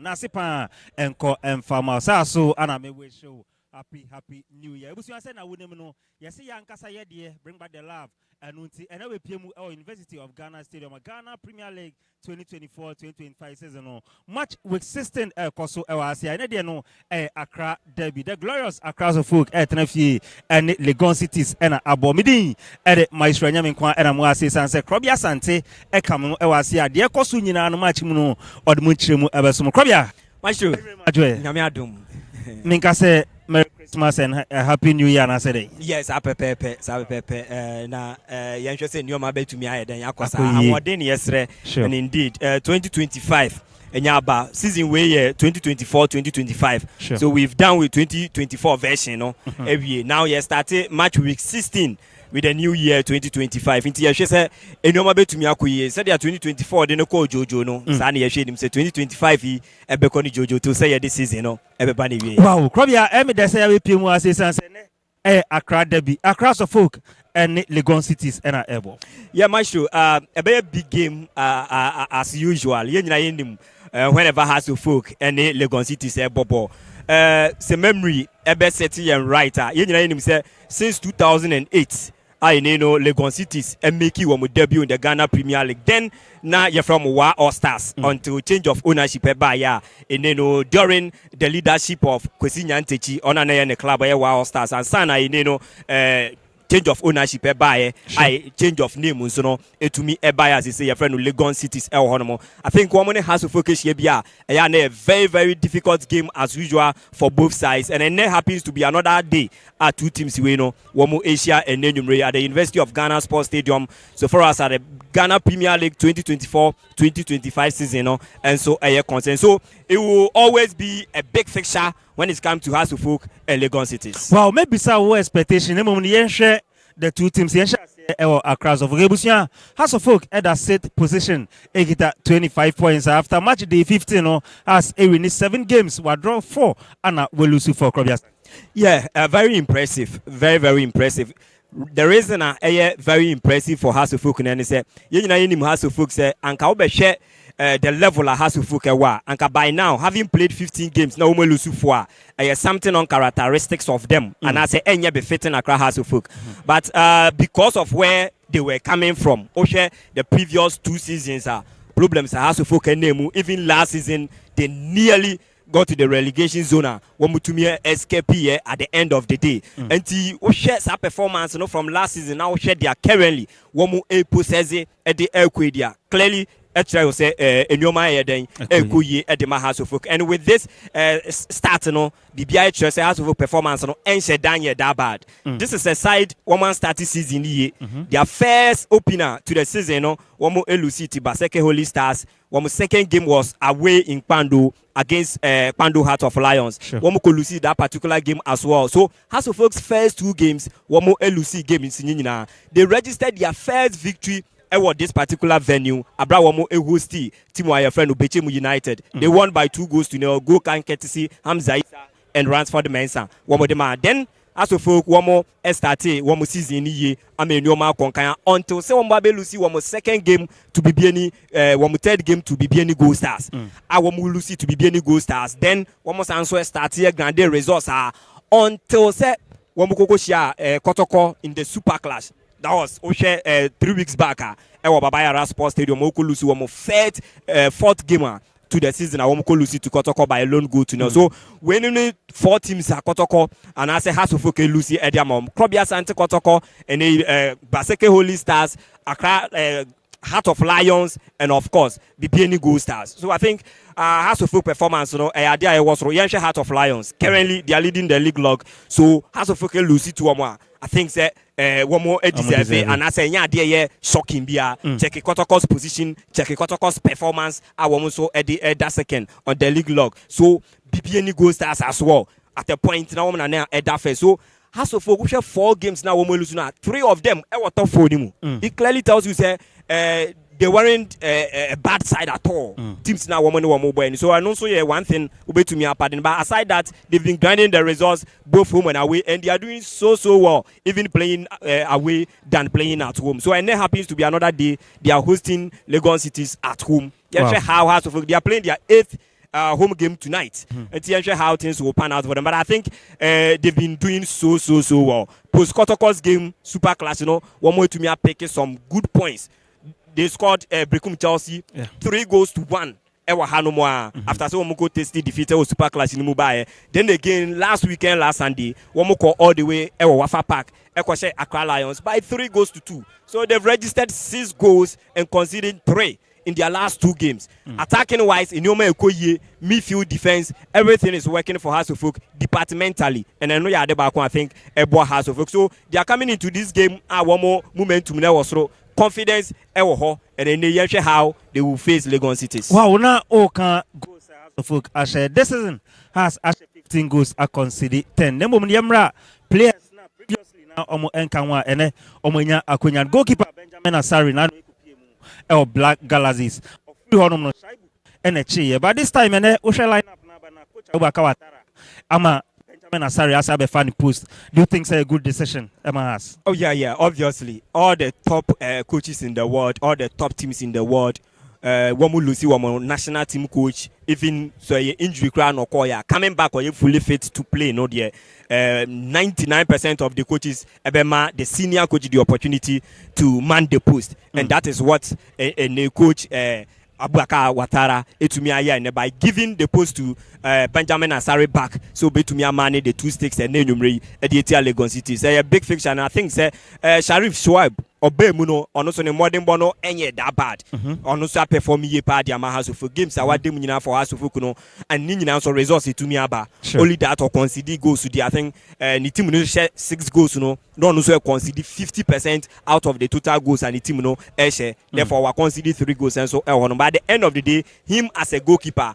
Nasipa enko enfama so ana me we show happy new year. Ebusu ase na wonem no yesi yankasa ye de bring back the love anunti ena we piemu University of Ghana Stadium Ghana Premier League 2024-2025 season no match with 16 koso ewase ena de no Accra Derby the glorious Accra of folk tenafie ene Legon cities ena abomidin ede maestro nyame kwa ena mo ase sanse krobia sante kam no ewase a de koso nyina no match mu no odmu chiremu ebeso krobia maestro nyame adom minka say Merry Christmas and a Happy New Year, and I said, yes, pepe, na yansho say new ma betumi aye den yakwasa amodin yesre and indeed 2025 Enyaba season way year 2024-2025. Sure. So we've done with 2024 version, no? Every year. Now you started match week 16 with the new year 2025. Inti yeshe say enyoma betumi akoye. Said ya 2024 de no call Jojo no. Sani yeshe dim say 2025 e ebeko ni Jojo to say this season no. Ebeba ni wie. Wow, krobia emi de say we piemu ase sanse ne Accra Derby. Accra so folk and Legon cities and able. Yeah, maestro, a very big game as usual. You know, whenever has to folk and Legon cities bobo. Say memory ebe setting and writer. You know, say since 2008. I know Legon cities and make you one debut in the Ghana Premier League. Then now you're from Wa All Stars until change of ownership by ya. And during the leadership of Kwesi Nyantechi on an club by Wa All Stars and Sana change of ownership by change of name so no to me as you say your friend Legon cities I think one has to focus here a very difficult game as usual for both sides and then there happens to be another day at two teams we know Womo Asia and Nenumre at the University of Ghana Sports Stadium so for us at the Ghana Premier League 2024-2025 season and so a concern so it will always be a big fixture when it comes to House of Folk and Legon cities. Well, maybe some expectation. The two teams Accra of Rebusia House of Folk at a set position. 25 points after match day 15. As a win 7 games, we draw 4 and we lose 4 Krobias. Yeah, very impressive. Very impressive. The reason very impressive for House of Folk and say you know House of Folk say and can share the level of House of Folk and by now having played 15 games now we lose 4 something on characteristics of them and I say any befitting Accra House of Folk but because of where they were coming from the previous 2 seasons problems House of Folk and even last season they nearly got to the relegation zone when we escape here at the end of the day. And we share some performance from last season now share their currently when we possess at the Equadia. Clearly actually will say Enyoma Eden Ekuye at the House of Folk. And with this start the BI House of Folk performance no enche danye that bad. This is a side woman started season here. Their first opener to the season no woman Elusi Baseke Holy Stars. One second game was away in Pandu against Pandu Heart of Lions. One more lose that particular game as well. So House of Folks first 2 games, one more LUC game in Sinina. They registered their first victory at this particular venue. Abrahamu Ehosti, Team Wire friend Ubechemu United. They won by 2-0. Go Kan Ketisi, Hamza Isa, and Ransford Mensa. One more demand. Then as of folk, one more STT, one more season ye, I mean, no more conquer until say one Babe Lucy, one more second game to be any, one more third game to be any Gold Stars. I want Lucy to be any Gold Stars. Then one more answer start here, grande results are until say one more Kokoshia, Kotoko in the Super Clash. That was 3 weeks back. Babaya Sports Stadium, Okulusi, one more 4th gamer. To the season, I won't call Lucy to Kotoko by a lone goal to know. So when only 4 teams are Kotoko, and I say House of Folk Lucy Ediamom, Krobia Sante Kotoko, and Baseke Holy Stars, Accra Heart of Lions, and of course the BNI Gold Stars. So I think House of Folk performance, idea was Royansha Heart of Lions. Currently they are leading the league log. So House of Folk Lucy to Omwa. I think that one more deserve and I say yeah shocking bia check Kotoko's position, check Kotoko's performance. I want also at that second on the league log. So BPN Gold Stars as well at the point now na at that first. So House of Folk 4 games now we lose now 3 of them top 4 it clearly tells you say they weren't a bad side at all. Teams now woman mobile. So I know so yeah one thing will to me pardon. But aside that, they've been grinding the results both home and away, and they are doing so well, even playing away than playing at home. So and there happens to be another day they are hosting Legon cities at home. Wow. How they are playing their 8th home game tonight. And see how things will pan out for them. But I think they've been doing so well. Post Kotoko's game, Super Clash, one more to me are picking some good points. They scored Brecum Chelsea 3-1. After so one go tasty defeated with Super Clash in Mumbai. Then again last Sunday, one more call all the way Wafa Park. Accra Lions by 3-2. So they've registered 6 goals and conceded 3 in their last 2 games. Attacking wise, in Yoma Ekoye, midfield defense, everything is working for House of Folk departmentally. And I know I think Ebo House of Folk. So they are coming into this game one more momentum now so confidence and then they hear how they will face Legon cities. Wow, now Oka goes House of Folk this season has 15 goals are conceded 10. Nemo Yamra players now previously now Omo Enkanwa and Omonya Akunyan goalkeeper Benjamin Asari now or Black Galaxies and a cheer. But this time and Usha line up now coach Abakawatara. Ama Benjamin Asari as a fan post. Do you think it's a good decision? Has? Oh yeah, obviously. All the top coaches in the world, all the top teams in the world, Lucy national team coach, even so injury crown or Koya coming back or you fully fit to play, no dear. 99% of the coaches Ebema, the senior coach, the opportunity to man the post, and that is what a coach Abubakar Watara Etumia by giving the post to Benjamin Asari back. So Betumia Mane the 2 sticks and Nenumri at the Legon City. Say a big fiction. I think say Sharif Schwab Obe Muno on also the modern bono any that bad. On also perform ye part the House of games I want them for House of Fukuno and Nina also resources to me aba. Only that or consider goes to the I think Nitimuno share 6 goals no don't also consider 50% out of the total goals and Nitimuno share. Therefore we consider 3 goals and so by the end of the day him as a goalkeeper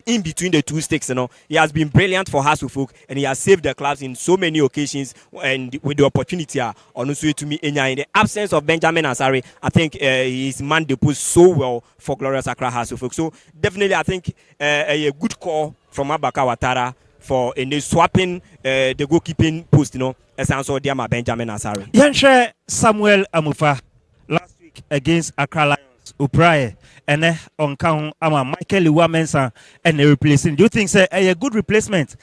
in between the 2 sticks, he has been brilliant for Hasselhoff and he has saved the clubs in so many occasions and with the opportunity on also to me in the absence of Benjamin Asari, I think he's man the post so well for Glorious Accra Hasselhoff. So definitely I think a good call from Abubakar Watara for in the swapping the goalkeeping post, as also Diama Benjamin Asari. Yanshe Samuel Amufa last week against Accra Lions. Upraye and on count Michael Iwamensa and replacing. Do you think say a good replacement?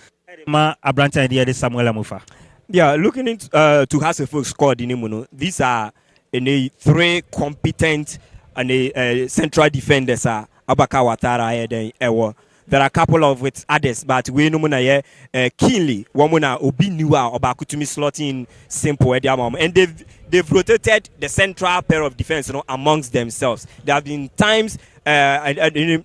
Ma Abranta idea Samuel Amufa. Yeah, looking into to Hasselhoff squad in Imuno, these are in 3 competent and a central defenders are Abubakar Watara. There are a couple of with others, but we know keenly Wamuna Obi Niwa or Bakutumi slotting simple and they've rotated the central pair of defense amongst themselves. There have been times Kelvin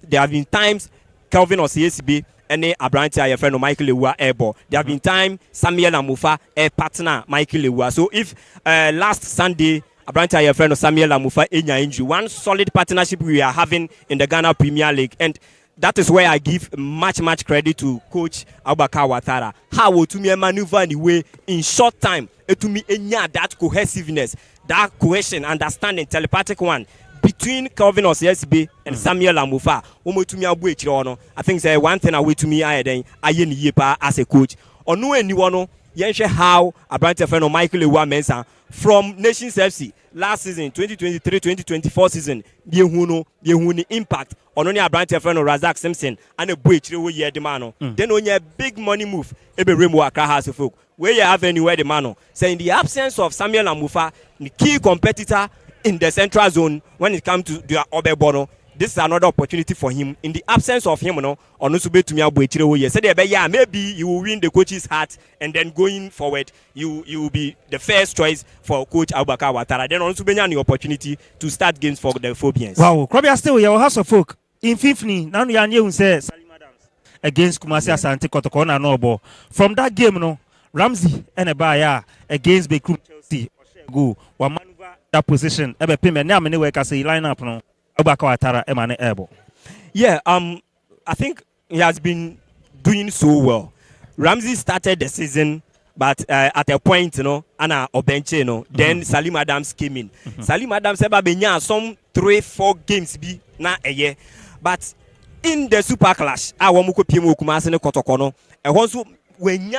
or CSB and Abrante your friend Michael Lewa Ebo. There have been times Samuel Amufa partner Michael Lewa. So if last Sunday Abrante your friend Samuel Amufa injury, one solid partnership we are having in the Ghana Premier League, and that is where I give much credit to Coach Abubakar Watara. How to me maneuver in the way in short time to me that cohesiveness, that cohesion, understanding, telepathic one between Kelvin Osiersbe and Samuel Amufa. I think say one thing away to me as a coach. Or no anyone how Abrante friend Michael Ewa Mensa from Nations FC last season 2023-2024 season the impact on only Abrante friend Razak Simpson and a boy year the man. Then only a big money move ebe Remo Accra House of Folk where you have anywhere the man. So in the absence of Samuel Amufa, the key competitor in the central zone when it comes to the Obebono, this is another opportunity for him. In the absence of him, maybe you will win the coach's heart, and then going forward, you will be the first choice for Coach Abubakar Watara. Then also be an opportunity to start games for the Phobians. Wow, Krobia still your House of Folk in 15th. Now you are new say Salim Adams against Kumasi Asante Kotoko na Nobo. From that game, Ramsey and Ebaya against Bekum Chelsea go one maneuver that position. Ebe payment now many work as a lineup no. Yeah, I think he has been doing so well. Ramsey started the season, but at a point, Anna Obenche, then Salim Adams came in. Salim Adams have some 3-4 games be na a year, but in the Super Clash, I want to Kumasi Kotokono, and also when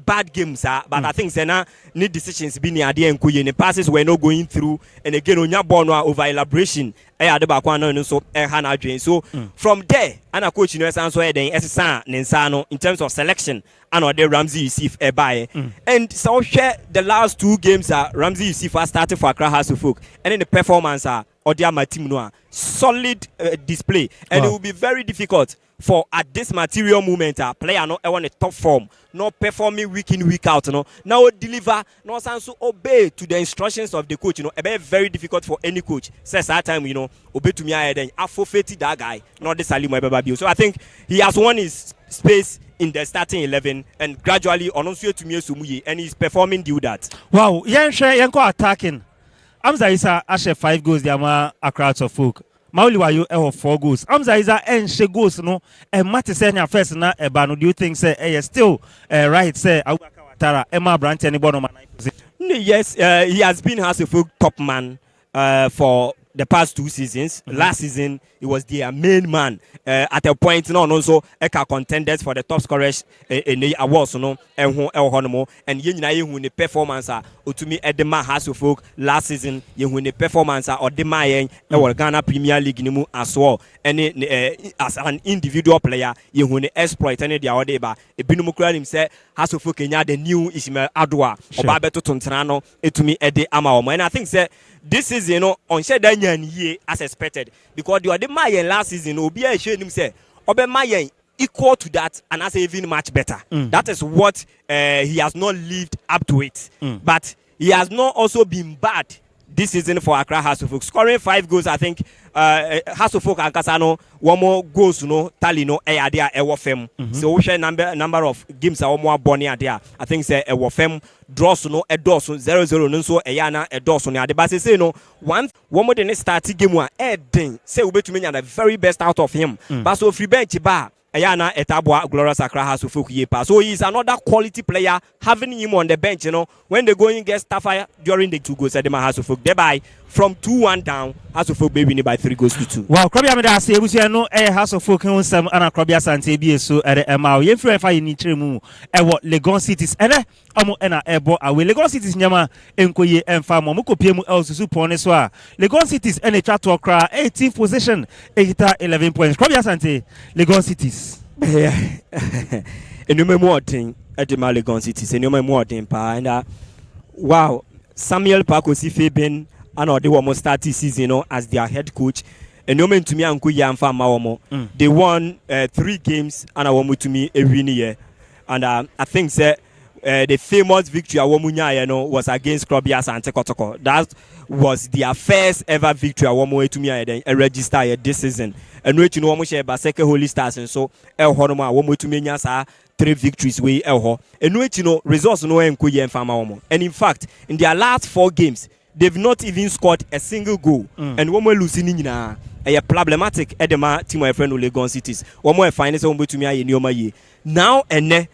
bad games, but I think Sena need decisions be near the enkuye. The passes were not going through, and again onya bono over elaboration. So from there, and a coach in in terms of selection, and the Ramsey Yusuf and so share the last 2 games Ramsey Yusuf started for Accra House of Folk, and then the performance or my team Noah solid display, and it will be very difficult for at this material moment player no want a top form, not performing week in week out, now deliver, no also obey to the instructions of the coach, a very difficult for any coach. Says that time, obey to me then forfeit that guy, not the Salim Bababio. So I think he has won his space in the starting 11 and gradually ononsuo to me sumuyi, and he's performing due that. Wow, yanko attacking. Amza Isa ashe 5 goals the Accra of Folk. Mauli wayo 4 goals. Amza Isa she goals no and Mati say na first na ebano. Do you think say still right say Abubakar Watara Emma Brandt anybody on my position? Yes, he has been as a Folk top man for the past 2 seasons. Last season, he was their main man. At a point, also Eka contenders for the top scorers in the awards, and the performance Utumi Edema has of Folk last season, the performance or the Mayan or Ghana Premier League nimu as well. And as an individual player, you the exploit any the Odeba, a Binumukuran himself has of Folk the new Ismail Adwa, or Babeto Tontrano, Etumi Ede Amaoma. And I think that this season, on Shedanyan ye as expected, because you are the Mayan last season, Obia showed him say, Obe Mayan equal to that, and as even much better. That is what he has not lived up to it. But he has not also been bad this season for Accra House of Folk. Scoring 5 goals, I think House of Folk and Kasano, 1 more goals, tally no there fem. So we share number of games are more bonny there. I think say fem draws no a dorsum 0-0 no so yana a dorsum ya the basis say no one more than start game one say we to me the very best out of him. But so free bench bar Ayana Etabwa Glorious Accra House of Folk yepa. So he's another quality player, having him on the bench, when they go in get tougher during the 2 goals at the House of Folk. Thereby from 2-1 down, House of Folk baby by 3 goals to 2. Wow, Krobia Meda say we no House of Folk on some and Krobia Sante be so at the Mao. Ye free fa ni tremu e what Legon cities ene amo ena ebo awe Legon cities nyama enkoye emfa mo ko pie mu elsusu pon so a Legon cities ene twa to kra 18th position ehita 11 points. Krobia Sante Legon cities no more thing at the Legon cities no more thing pa and wow, Samuel Pakosi Fabian and they were starting season as their head coach. And no man to me and Kuyam they won 3 games and I want to me every year. And I think that the famous victory was against Krobia Sante Kotoko. That was their first ever victory to me register this season. And we know Baseke Holy Stars and so El Honoma to me 3 victories we and we results no and in fact in their last 4 games they've not even scored a single goal. And one more losing a problematic edema team my friend Legon cities. One more finance on to me now and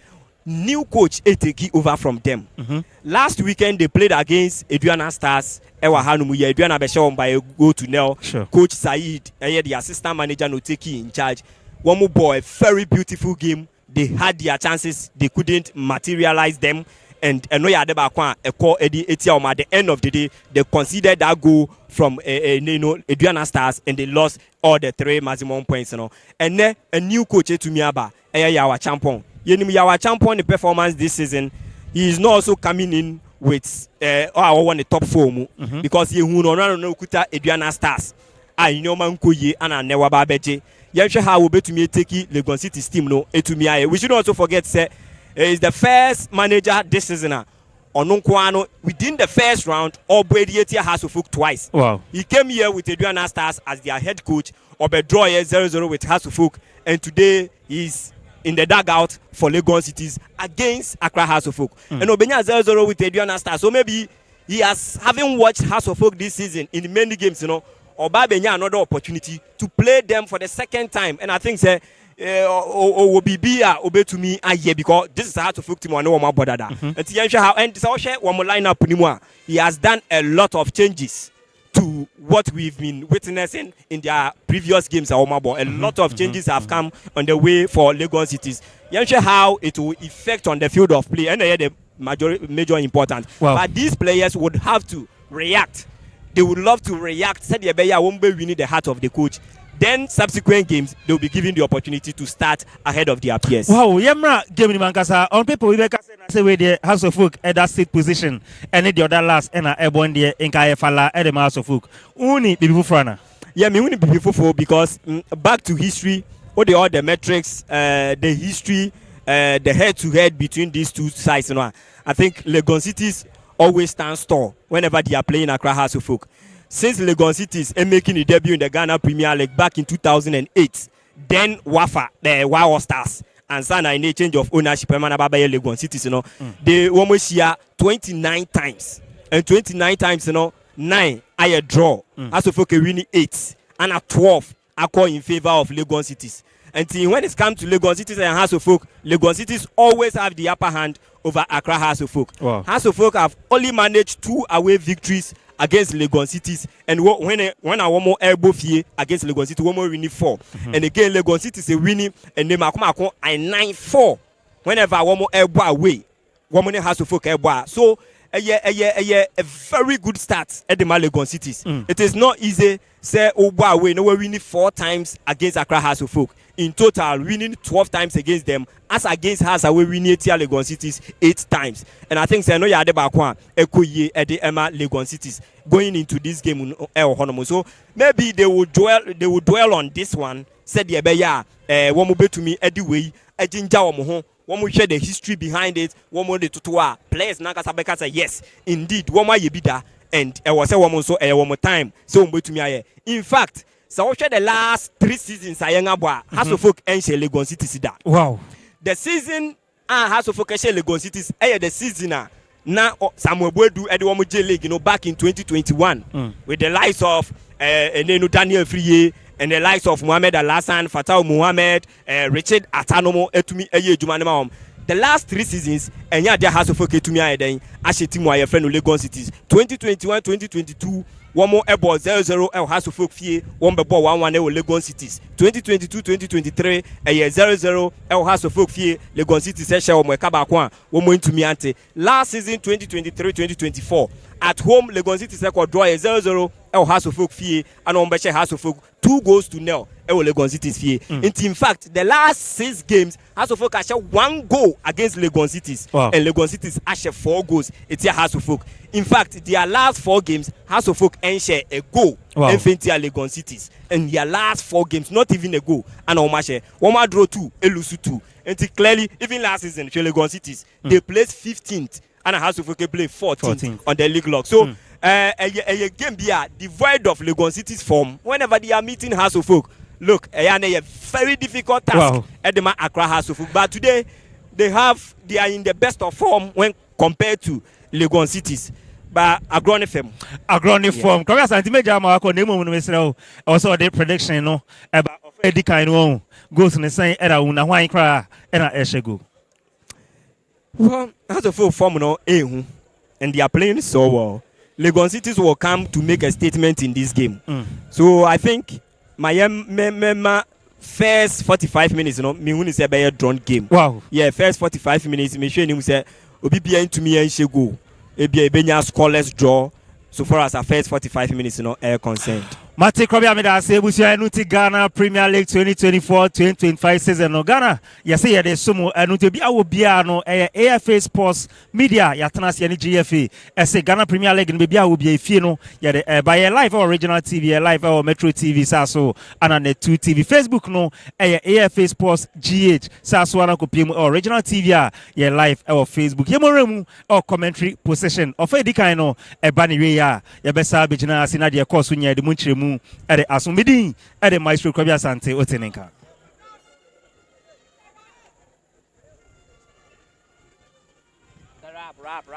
new coach take over from them. Last weekend they played against Adriana Stars. Adriana Beshon by a go to Nell. Coach Said, the assistant manager, no take in charge. One more boy, very beautiful game. They had their chances, they couldn't materialize them. And no ya deba a call Eddie Etioma at the end of the day, they considered that goal from Adriana Stars and they lost all the 3 maximum points. And then a new coach to Miaba, our champion. Our champion performance this season, he is not also coming in with the top form because he who no kuta Adriana Stars. I know man kuye and never babeje. Yensha how we to me take Legon City's team no etumia. We should also forget say is the first manager this season. Onunkwano within the first round, Obediatia has to Folk twice. Wow. He came here with Adriana Stars as their head coach, Obedraw 0-0 with Hasufuk, and today he's in the dugout for Legon Cities against Accra House of Folk. And Obenya 0-0 with Adriana Stars. So maybe he has, having watched House of Folk this season in many games, Oba Benya another opportunity to play them for the second time. And I think say Obe to me because this is how to Folk team one more bother that. And so one more lineup he has done a lot of changes to what we've been witnessing in their previous games at Omabo. A lot of changes have come on the way for Legon Cities. yɛnhwɛ how it will affect on the field of play and the major important. Wow. But these players would have to react. They would love to react. Said Yebeya won't be winning the heart of the coach. Then subsequent games they will be given the opportunity to start ahead of their peers. Wow, yemra game ni mankasa on paper we be say we the House of Folk at that state position and the other last and airborne there in Kayafala at the House of Folk. Uni bibi frana. Yeah, me only be for because back to history, all the metrics, the history, the head-to-head between these two sides. You know, I think Legon Cities always stand tall whenever they are playing Accra House of Folk. Since Legon Cities are making a debut in the Ghana Premier League back in 2008, then Wafa, the Wow Stars, and Sana in a change of ownership, Legon Cities, you know, they almost share 29 times, and 29 times, you know. 9 I draw. House of Folk winning 8 and a 12 I call in favor of Legon Cities. And when it comes to Legon Cities and House of Folk, Legon Cities always have the upper hand over Accra House of Folk. Wow. House of Folk have only managed 2 away victories against Legon Cities, and when I want more elbow fee against Legon City, one more winning 4. And again Legon Cities is winning and they makuma I 9-4 whenever I want more elbow away. One more House of Folk elbow. So a very good start at the Legon Cities. It is not easy. Say Oba we no we winning 4 times against Accra House of Folk. In total, winning 12 times against them. As against House we winning Legon Cities 8 times. And I think say no ya de bakwa ekoye at the Emma Legon Cities going into this game so maybe they will dwell on this one. Said the ebeya one mo betumi edi way ejinja wo ho. One will share the history behind it. One more the tutua players Nakasabeka say yes, indeed. One more yebida and I was a woman so a one more time. So to me, in fact, so share the last 3 seasons. I young abwa House of Folk and Legon Cities. Wow. The season House of Folk and Legon Cities. The season now Samuel Bodu at the Womoje League. You know back in 2021 with the likes of Daniel Friye. And the likes of Mohamed Alassan, Fatah Mohamed, Richard Atanomo, Etumi Eye Jumanema. The last 3 seasons, and yeah, there has a focus to me. I then Asheti Moya friend of Legon Cities. 2021, 2022, one more airball 0-0 El House of Folk Fee, one ball 1-1 Legon Cities. 2022, 2023, a year 0-0 El House of Folk Fee, Legon Cities, Sesha, Mwekabakwa, one more into Miante. Last season, 2023, 2024, at home, Legon Cities record draw a 0-0 El House of Folk Fee, and on Beche House of Folk. 2-0 Legon Cities fee. In fact, the last 6 games, House of Folk has 1 goal against Legon Cities. Wow. And Legon Cities has 4 goals. It's a House of Folk. In fact, their last 4 games, House of Folk share a goal. Wow. And Legon Cities. And their last 4 games, not even a goal. And Omashe, Oma draw 2, Elusu 2. And clearly, even last season, Legon Cities, they placed 15th. And House of Folk play 14th on the league log. So, a game be devoid of Legon City's form whenever they are meeting House of Folk. Look, a very difficult task at the Accra House of Folk. But today they are in the best of form when compared to Legon Cities. But agrone form. Come here, Santi Meja Mawako name when we say also the prediction no about Eddie kind one goes in the same era una wine cry and a eshego. Well, House of Folk form no and they are playing so well. Legon Cities will come to make a statement in this game. So I think my first 45 minutes, me when is a drawn game. Wow. Yeah, first 45 minutes, me sure him say obi be into me and she go. E be scoreless draw. So far as our first 45 minutes, air concerned. Mate Krobia Meda say Busia Nuti Ghana Premier League 2024-2025 season no Ghana. You say the sumo anuti bi awo bia no AFA Sports Media ya tanas ya ni GFA. Say Ghana Premier League no bia awo bia fie no ya de by live or original TV, live or Metro TV so and the 2 TV Facebook no AFA Sports GH so ana ko piem original TV ya live or Facebook. Yemoremu or commentary possession of edikan no bani we ya besa bigina asina de course nya de munchiremu at the Asumidi at the Maestro Kwabia Sante Otenenka. Rap.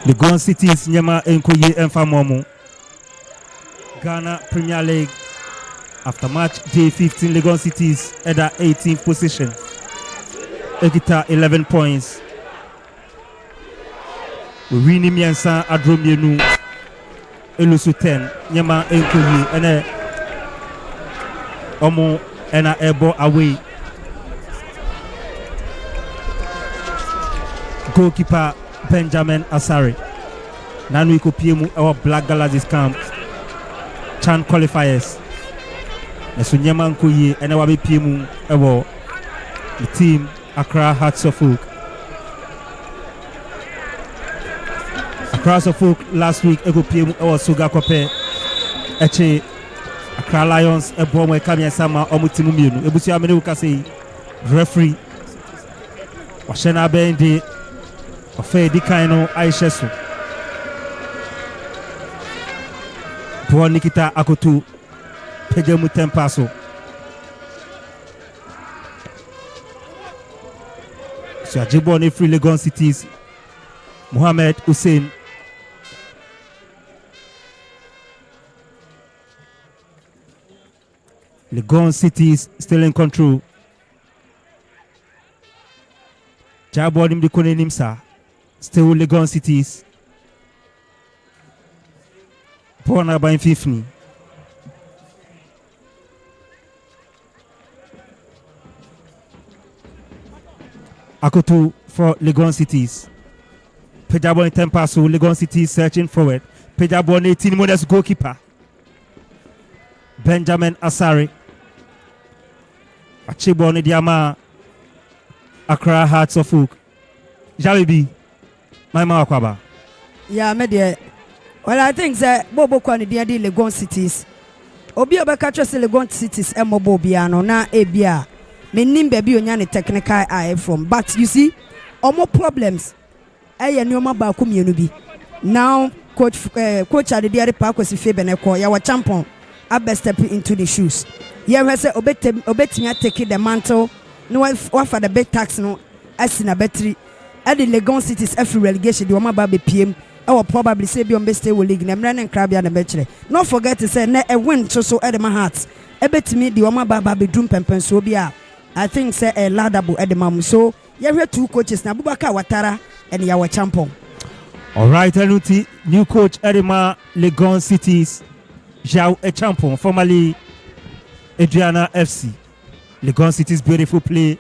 Legon Cities Nyama Enkoye Enfamomo. Ghana Premier League. After match day 15, Legon Cities at the 18th position. Ekita 11 points. We win Miensa Adromienu. Elusu 10. Nyama Enkoye. And Omo and a ebo away. Goalkeeper Benjamin Asari. Nanu Ikopiemu our Black Galaxies camp. Chan qualifiers. Nesunyama Nkoye and our BPM our the team Accra Hearts of Oak. Accra Hearts of Oak last week Ikopiemu our Suga Kope. Eche Accra Lions Ebomwe Kamia Sama Omutimu Mienu. Ebusi amene ukase referee. Washena Bendi. Ofe di kaino Aishesu. Buon Nikita Akotu Pejemu Tempaso. So Ajibone Free Legon Cities. Mohamed Hussein. Legon Cities still in control. Jabonim di Kone Nimsa. Still Legon Cities. Born by 50. Akotu for Legon Cities. Pejabon Tempaso, Legon Cities searching forward. Pejabon 18 modest goalkeeper. Benjamin Asari. Achibon Diama. Accra Hearts of Oak. Jalibi. My Makwaba. Yeah, media. Well, I think that Bobo Kwani Dia Legon Cities. Obi Obakacha Legon Cities Emo Bobiano na Ebia. Menim baby onyane technical eye from. But you see, more problems. Eye nyoma ba kumienu bi. Now coach Adedia Park was Febeneko, yawa champion. Abe step into the shoes. Yeah, we say obetimi take the mantle. No what for the big tax no asina battery. At the Legon Cities every relegation the Oma Baby PM. I will probably say beyond best league and running crabby and a betray. Not forget to say a win so at my hearts. A bet me the Oma Baby Doom Pempen so be. I think say a ladable at the mom. So you have two coaches now Bubaka Watara and Yawa Champon. All right, Anuti, new coach Edema Legon Cities. Jao a champion, formerly Adriana FC. Legon Cities beautiful play.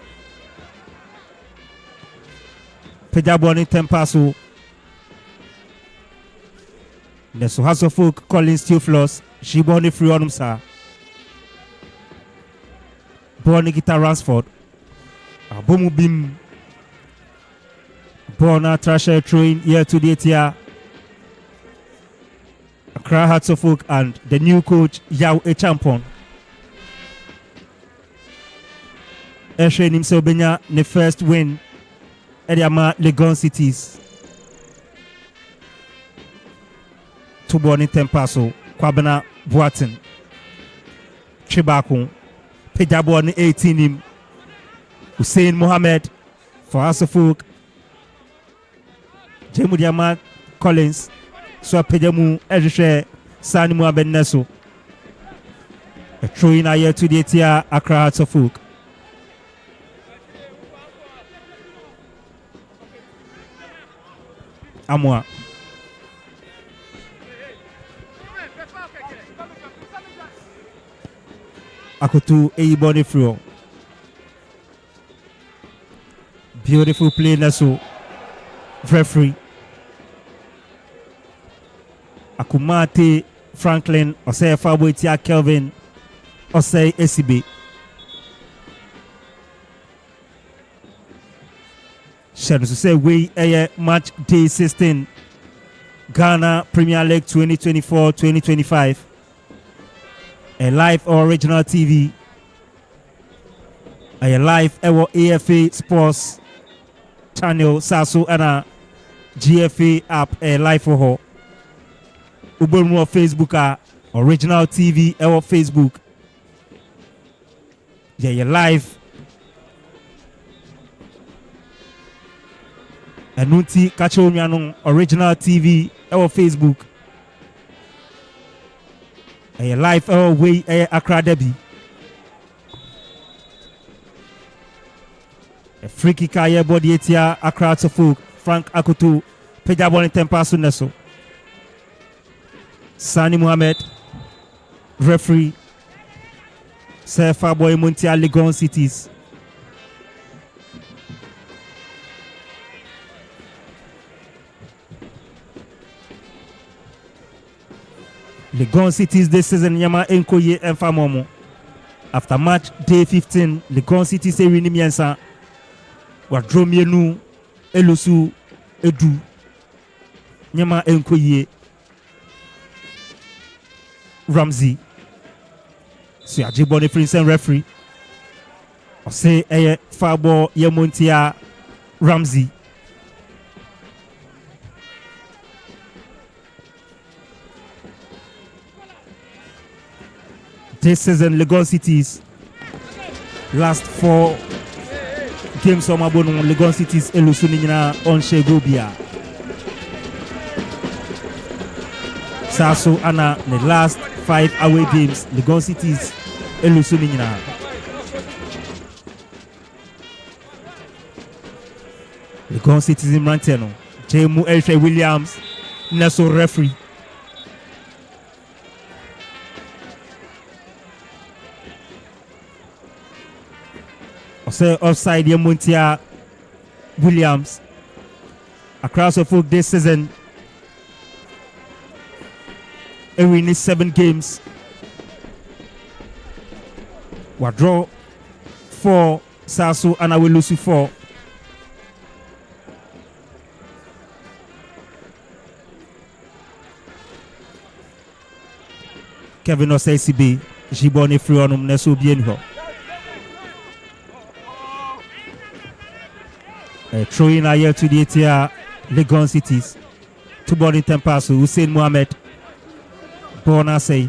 Pejaboni Tempaso. The Sohaso Folk Collins Theophilus. Shiboni Frionumsa. Born Nikita Ransford. Abomu Bim. Borna Trasher Train year to date here. Accra Hearts of Oak and the new coach Yao Echampon. Eshe Nimse Obenya the first win at Yama Legon Cities. Tuboni Tempaso, Kwabena Boatin, Chibakun, Pejaboni 18 him, Hussein Mohammed for House of Oak, Jemudiama Collins, so Pejamu Edrishe Sanimu Abeneso. A throw in a year to the Tia Accra Hearts of Oak. Amwa. Akotu Eiboni Frio. Beautiful play Neso. Referee. Akumate Franklin Osei Faboitia Kelvin Osei Esibe. Shadow to say we a match day 16 Ghana Premier League 2024-2025. A live or original TV. A live our AFA Sports channel Sasu and a GFA app a live for her. Ubomu Facebook original TV our Facebook. Yeah, live. Enunti kacho nyanon original TV or Facebook. A live way Accra Derby. A free kick aye body etia Accra to folk. Frank Akutu Pejabon in Tempasu Neso. Sani Mohammed referee Sefa Boy Muntia Legon Cities. Legon Cities this season Yama Enkoye Enfamomo. After match day 15, Legon Cities Erini Miensa Wadromienu Elusu Edu Yama Enkoye Ramsey. So Ajibone Prince referee. I say Fabo Yemontia Ramsey. This season, Legon Cities last 4 games on Mabono, Legon Cities Elusunina on Shegobia. Saso Anna, the last 5 away games, Legon Cities Elusunina. Legon Cities in Manteno, Jemu Elche Williams, Neso referee. Say offside Yemuntia Williams. Across the folk this season, we need 7 games. We draw 4, Sasu and I will lose 4. Kevin Osei Jibone Frionum Neso Bienho. Throwing a year to the Etia Legon Cities. To body Tempasu, Hussein Mohammed. Bona say.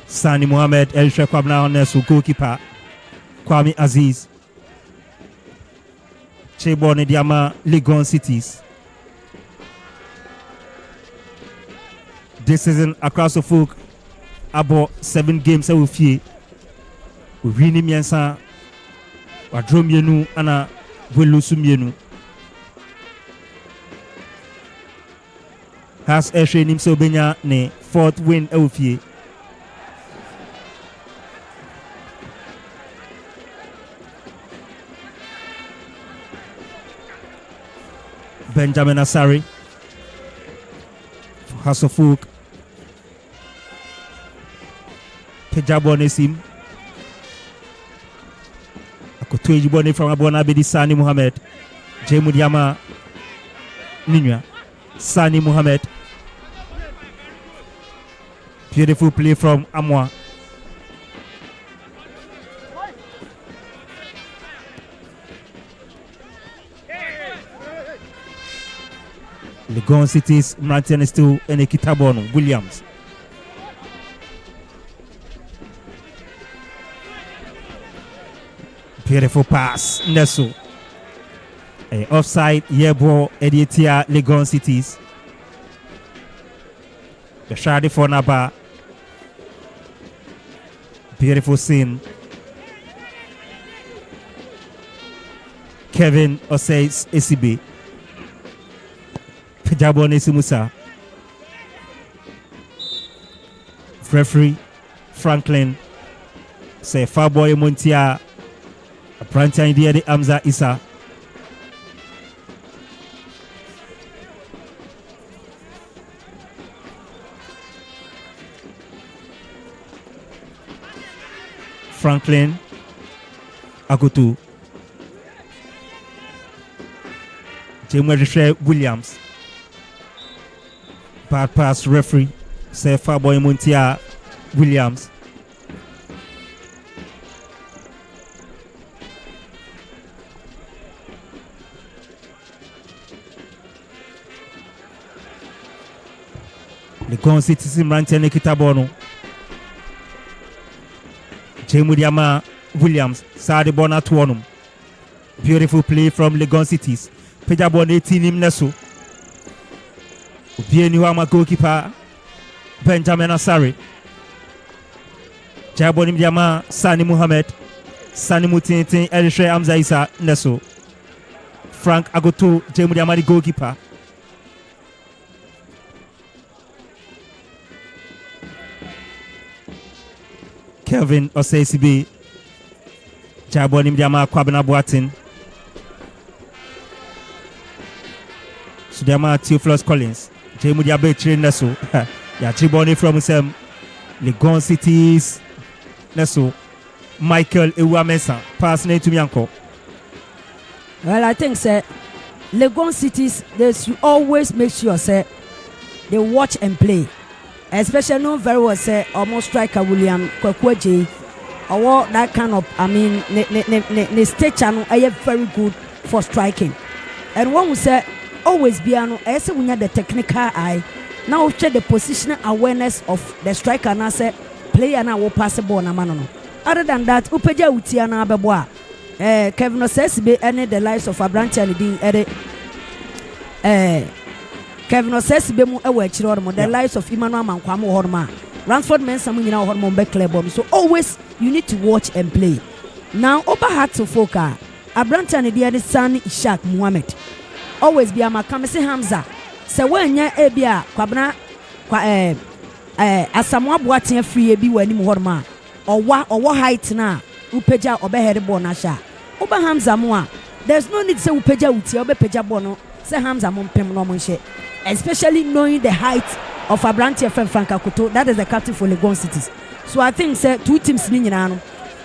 Sani Mohammed, El Shekwabna Onesu, goalkeeper. Kwame Aziz. Chebone Diama, Legon Cities. This season across the folk. About 7 games I will fear. We win him yansa. We draw mienu ana we lose mienu. Has Eshe nimso benya ne 4th win I will fear. Benjamin Asari. House of Folk. Pejabone sim. Akoto ejibone from Abona Bedi Sani Mohammed. Jemudiama Ninua. Sani Mohammed. Beautiful play from Amwa. Legon Cities Martin still in a Kitabono Williams. Beautiful pass, Neso. Offside, Yebo, Edietia, Legon Cities. The Shadi for Naba. Beautiful scene. Kevin Oseis ACB. Pejabone Simusa. Referee Franklin. Say Farboy Montia. Prancha India de Amza Isa. Franklin Agutu. James Williams. Bad pass referee. Say Farboy Montia Williams. Legon Cities Mrante Nekitabono. Chemudiama Williams, Sadi Bona Tuanum. Beautiful play from Legon Cities. Pejabon 18 him Nesu. Bieniwama goalkeeper Benjamin Asari. Jabonim Diama Sani Muhammad. Sani Mutintin Elisha Amza Isa Nesu. Frank Agoto Chemudiama the goalkeeper. Kelvin Osesibi. Jabonim Diama Kwabena Boatin. Sudama Theophilus Collins. Jemudia Betri Neso. Ya Chiboni from Sam. Legon Cities. Neso. Michael Ewamesa. Pass name to Mianko. Well, I think, sir, Legon Cities, they should always make sure, sir, they watch and play. Especially known very well, sir, almost striker William Kwekweje. Or that kind of, I mean, the state channel are very good for striking. And one will say, always be an essay when you have the technical eye. Now check the positional awareness of the striker and I say, player now will pass the ball. Other than that, Upeja Utiana Beboa. Kevin says be any the lives of a branch and the Kevin says be more the lives of Emmanuel Mankwamo Horma. Ransford men some in our hormone back club. So always you need to watch and play. Now over hat to Foka, a branch and the son Ishak Muhammad. Always be a Makamese Hamza. So when ya ebia kwabna asamwa boaten free bi wani mu horma owa height na upeja obehere ball na sha oba Hamza mo a there's no need say upeja uti obepeja ball no say Hamza mo mpem no mo nhye, especially knowing the height of Abranti Frank Akoto, that is the captain for Legon Cities. So I think say two teams ni nyina no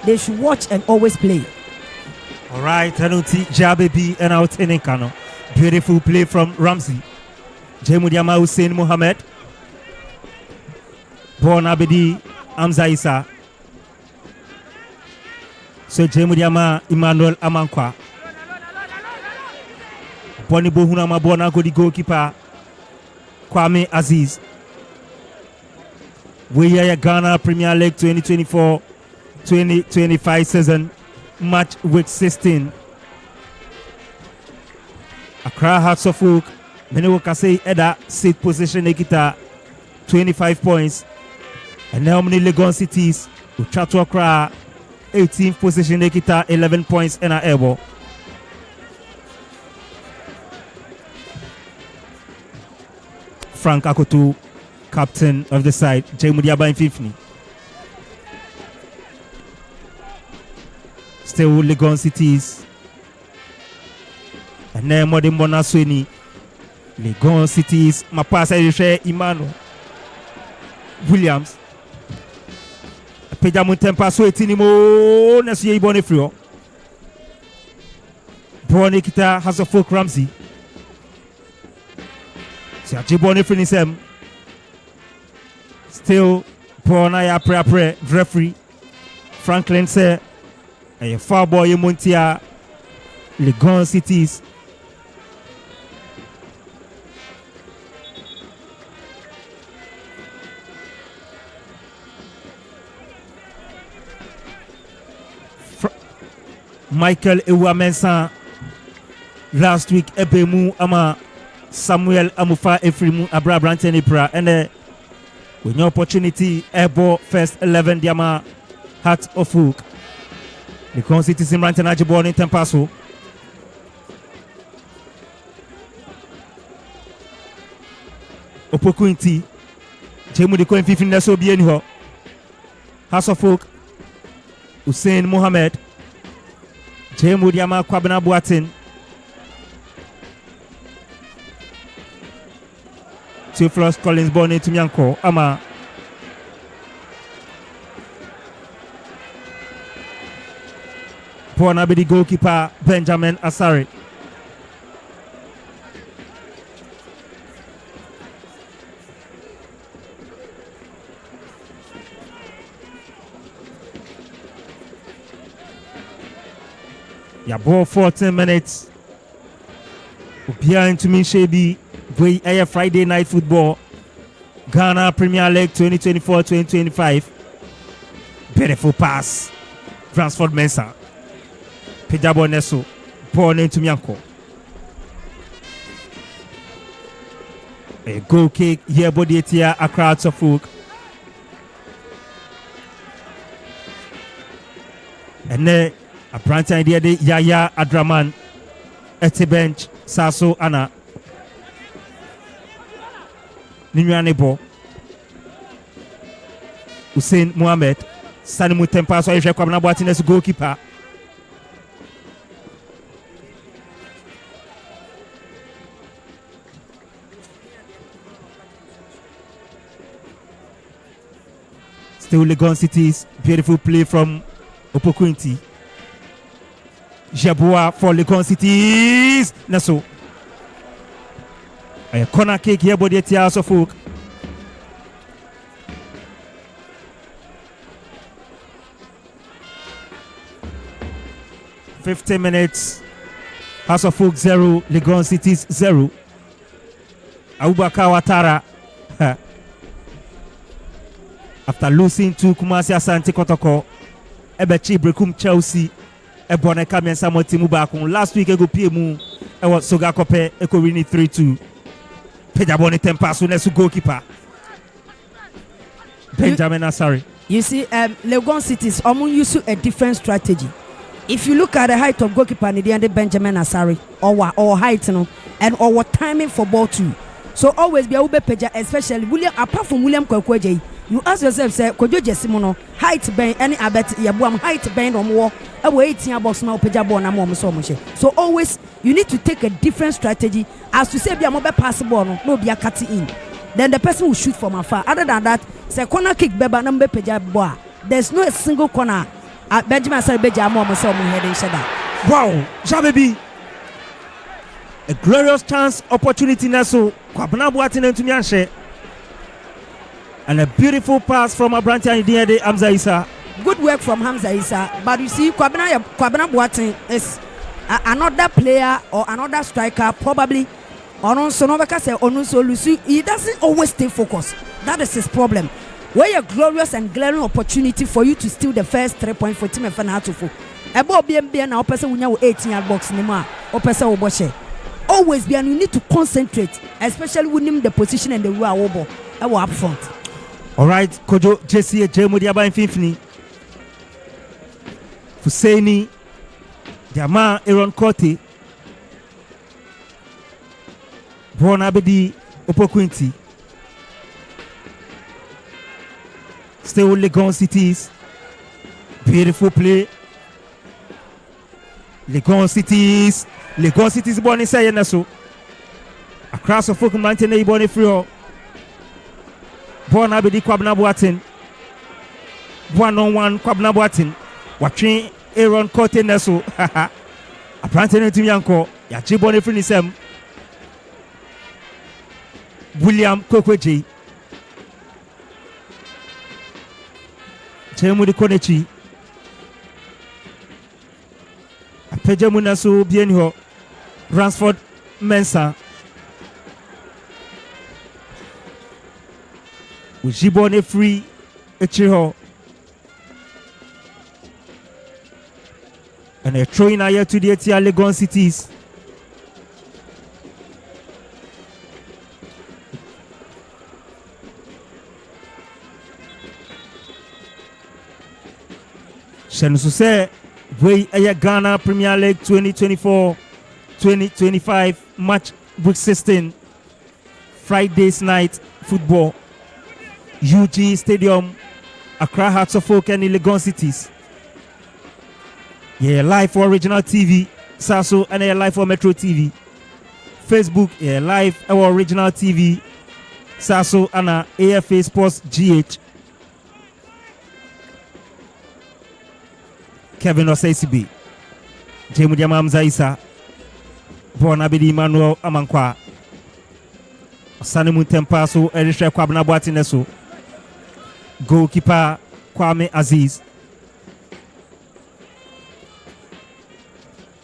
they should watch and always play. All right, Tanuti Jabebi and out in Kano. Beautiful play from Ramsey. Jemudiama Hussein Mohammed. Born Abedi Amza Isa. So Jemudiama Emmanuel Amankwa. Boni Bohunama Bona Godi goalkeeper Kwame Aziz. We are Ghana Premier League 2024-2025 season, match week 16. Accra Hearts of Oak, Menewo Kase Eda, 6th position Ekita, 25 points. And now many Legon Cities, Uchato Accra, 18th position Ekita, 11 points and a elbow. Frank Akoto, captain of the side, Jemudiaba in 50. Still Legon Cities. And then Modern Bonasweni. Legon Cities. Mapasa Yushe Emmanuel Williams. Pejamun Tempa Swetinimo Nasi Bonifrio. Bonnie Kita has a folk Ramsey. Siachi Bonifrio Nisem. Still, Pona pre referee Franklin say a far boy Montia Legon Cities. Michael Ewamensa last week Ebemu Ama Samuel Amufa Efrimu Abra Branten Ipra and with no opportunity, airball first 11 Diama Heart of Hook. The Constitution Rantan Ajibon in Tempaso. Opokunti. Jemu de Coin 15 Naso Bienho. House of Hook. Hussein Mohammed. Jemu Diama Kwabena Boatin. Theophilus Collins born into Mianko Ama. Born Abedi goalkeeper Benjamin Asari. Ya ball 14 minutes. Ubia into Minshebi. We are Friday night football. Ghana Premier League 2024-2025. Beautiful pass Transford Mensah. Pejabo Neso. Born into Mianko. A goal kick here, body here, a crowd of folk. And then a branch idea de Yaya Adraman at the bench, Saso Anna. Ninuanebo Hussein Mohamed Sanimu Tempa so Aisha Kwabna Boateng as goalkeeper. Still Legon City's beautiful play from Opokunti. Jabua for Legon City's Naso. A corner kick here, body at House of Folk. $50 minutes. House of Folk 0, Legon Cities 0. Abubakar Ouattara. After losing to Kumasi Asante Kotoko, Ebechi Brekum Chelsea, Ebone Kamian Samoti Mubakun. Last week, Ego PMU, Ewa Soga Kope, Eko Rini 3-2. Pejabone Tempasu Nesu goalkeeper. Benjamin Asari. You see, Legon Cities use a different strategy. If you look at the height of goalkeeper, Nidiande Benjamin Asari, or height, and or timing for ball too. So always be a ube peja, especially William, apart from William Kwekweje. You ask yourself, say, Kojo Jesimono, height bang, any abet, Yabuam, height bang or more, a waiting about small pejabo and mom so much. So always, you need to take a different strategy as to say, be a mobile passable, no be a cutting in. Then the person will shoot from afar. Other than that, say, corner kick, beba, number pejabo. There's no a single corner at Benjamin Sarbeja, mom, so my head and shada. Wow, Jabebi. A glorious chance, opportunity, Naso, Kwabna Boateng to Mianche. And a beautiful pass from Abranti and Diade Hamza Issa. Good work from Hamza Issa. But you see, Kwabna Boateng is another player or another striker, probably. He doesn't always stay focused. That is his problem. Where a glorious and glaring opportunity for you to steal the first 3 points for Team Fanatufu. About BMB now, person will know 18-yard box anymore. Or person will watch it. Always be, and you need to concentrate, especially with him the position and the rule up front. All right, Kojo JC Jemudiaba Infinity. Fusaini, Diama Aaron Kote, Born Abedi Opokunti. Still Legon Cities. Beautiful play. Legon Cities. Legon Cities born in Sayenaso. Across the folk mountain, they born in Frio. Born Abedi Kwabna Boateng. 1-on-1 Kwabna Boateng. Watching Aaron Kote Neso. Apparently, Timianko. Yachi born in Finisem. William Kwekweje. Chemudi Konechi. Apejemu Naso Bienho. Transford Mensah. Ujibone free Echiho. And a throwing here to the Etia Legon Cities. Shenususe we a Ghana Premier League 2024-2025 match week 16 Friday's night football. UG Stadium, Accra Hearts of Folk and Legon Cities. Yeah, live for Original TV, Saso, and live for Metro TV. Facebook, yeah, live our Original TV, Saso, and AFA Sports GH. Kevin Osesibi, Jemudiama Hamza Issa, Born Abedi Emmanuel Amankwa, Sanimu Tempasu, Erisha Kwabna Boateng Neso. Goalkeeper Kwame Aziz.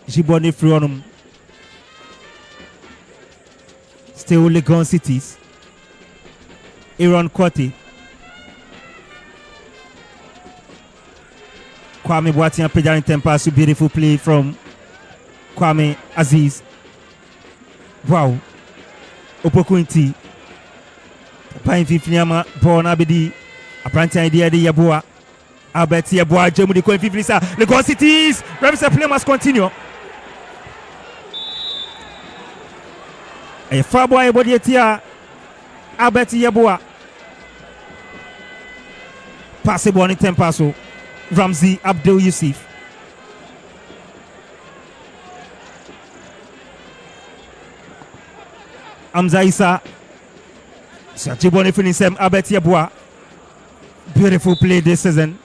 Jibone Frionum. Still Legon Cities. Aaron Kote. Kwame Boateng Pejani Tempasu, beautiful play from Kwame Aziz. Wow. Opokunti. Pine Fifniama, Born Abedi, a branch idea de Yabua. Albert Yabua, Jemu de Coin Fiflisa, Legon Cities. Revis play must continue. A far boy body tia Albert Yabua. Passable in Tempaso. Ramsey Abdul Yusuf. Amza Issa. Sajibone finisem Albert Yabua. Beautiful play this season.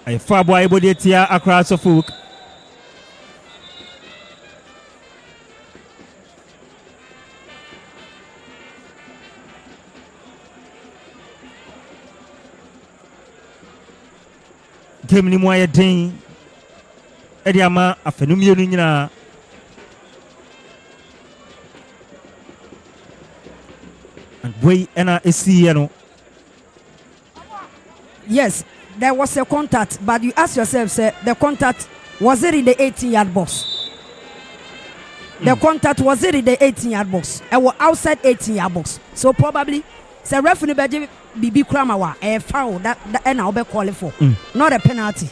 A far boy body tia across the folk. Game ni moye den. Ediama afenumio ni nyina. And way ena esi no. Yes, there was a contact, but you ask yourself, say, the contact, was it in the 18-yard box? The contact, was it in the 18-yard box? I was outside 18-yard box. So probably, say referee Bibi Kramawa, a foul that and I'll be calling for. Not a penalty.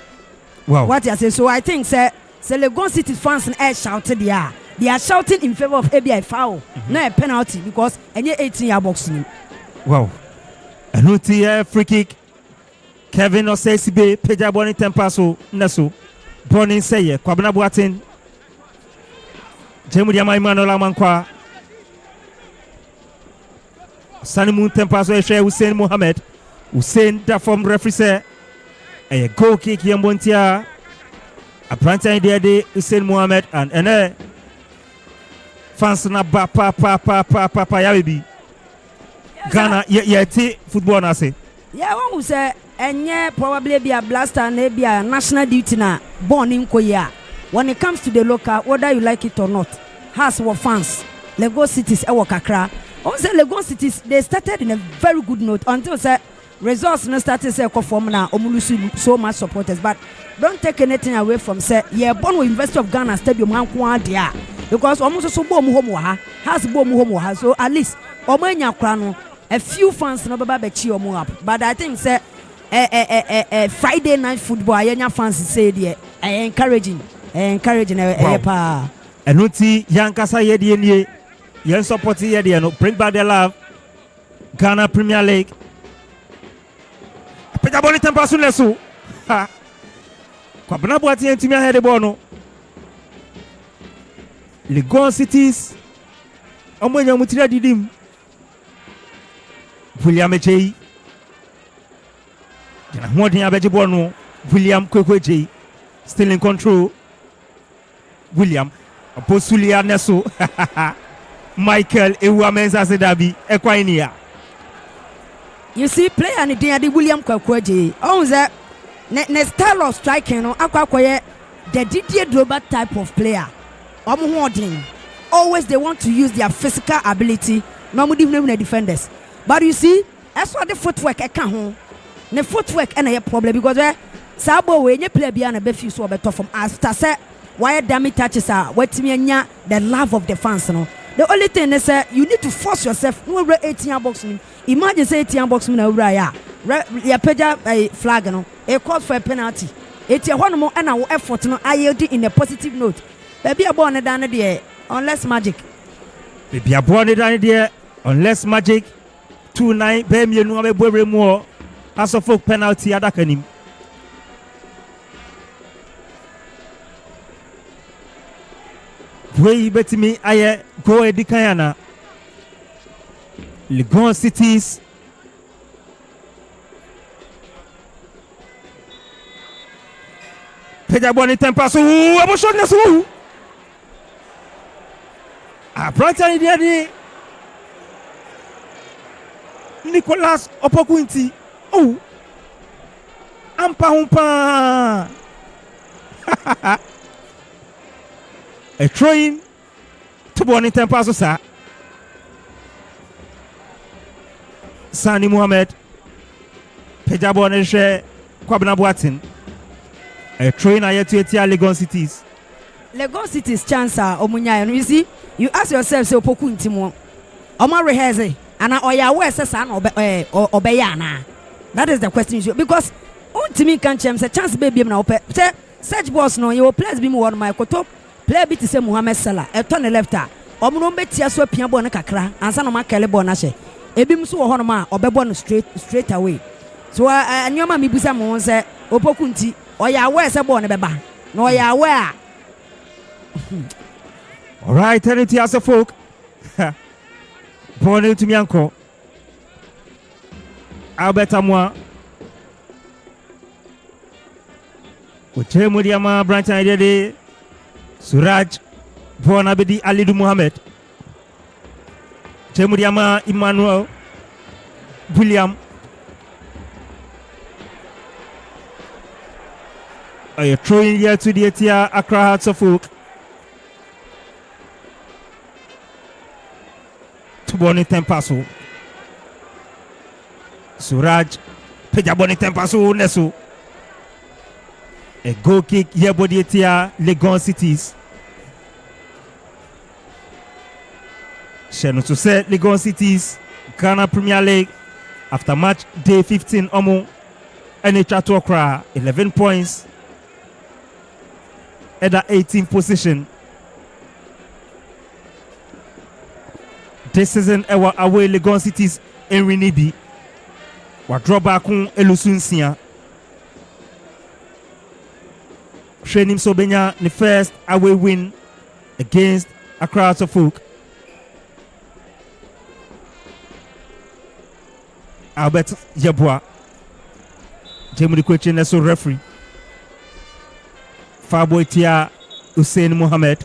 Wow. What you say? So I think, say Legon City fans and air shouted, they are shouting in favor of ABI foul, not a penalty, because any 18-yard box. Wow. Anuti free kick. Kevin Osesibe, Peja Boni Tempaso, Nasu, Boni Seye, Kwabena Boateng, Jemu Diama Emmanuel Amankwa, Sanimu Tempaso, Eshe Hussein Mohamed, Hussein da from referee, a goal kick Yambontia, a branch idea de Hussein Mohamed, and ene fans na ba pa yabibi. Ghana, yeti football na say. Yeah, one who say, and yeah, probably be a blaster and maybe a national duty na born in Korea. When it comes to the local, whether you like it or not, has what fans. Legon Cities, Ewa Kakra. Also, Legon Cities, they started in a very good note until say results no started say conform na omulusu so much supporters. But don't take anything away from say yeah, born with University of Ghana Stadium Hankwa dia because almost so bom home ha has bom home ha so at least omanya kra no a few fans no baba be chi omo up. But I think say Friday night football ayenya fans say there encouraging pa Enuti yankasa yedie nie yen support yedie no bring back the love Ghana Premier League Peja Boni Tempaso lesu ha Kwabena Boateng ntimi ahead ball no Legon Cities omanya mutira didim William Ejei Jana Modin abeje ball no William Kwekweje still in control William Aposulia Neso Michael Ewamenza Sedabi Ekwainia. You see player and the William Kwekweje on that ne style of striking no akwakoye the Didier Drogba type of player. Always they want to use their physical ability normally even the defenders. But you see that's what the footwork can home. The footwork and a problem because Sabo when you play beyond a befu so better from after say why damage touches are what me the love of the fans no. The only thing is you need to force yourself no 18 box. Imagine say 18 box na ura ya. Ya peja a flag no. A call for a penalty. It's a one more and our effort no ILD in a positive note. Baby a born down there unless magic. Baby a born down there unless magic 2-9 Bemi no be bobre more as of folk penalty adakanim. Way bet me aye go edikayana Legon Cities Peja Boni Tempaso emotion nesu a brother idi Nicholas Opokunti ampa humpa a train to Boni Tempaso sa Sani Mohamed Peja Boni she Kwabena Boatin. A trainer yet to Legon Cities. Legon Cities chance omunya. You see, you ask yourself so poku ntimo. Oma rehearse and oya we say san obeyana. That is the question because untimi kan chem say chance baby na ope. Say search boss no you place be me one my koto play bit say Muhammad Salah e turn the left. Omuno betia so pia ball na kakra ansa no makele ball na hye. Ebim so wo hono ma obebo no straight away. So anyoma mi busa mo say opoku nti oya we say ball ne beba. No oya we a. All right, Trinity as a folk. Born to me uncle. Albert Amwa. Uche Mudiama branch idea de Suraj born Abedi Alidu Muhammad. Chemudiama Emmanuel William. Are you throwing here to the Etia Accra Hearts of Folk? Boni Tempasu Suraj Pejaboni Tempasu Nesu. A goal kick here body tia Legon Cities. Shenu to say Legon Cities Ghana Premier League after match day 15 Omo NHA to Accra 11 points at the 18th position. This season ewa away Legon Cities in Rinibi. Wa draw back on Elusunsia. Training Sobenya the first away win against Accra Hearts of Folk. Albert Yabwa. Jemudi Kweche Neso referee. Farboy Tia Hussein Mohammed.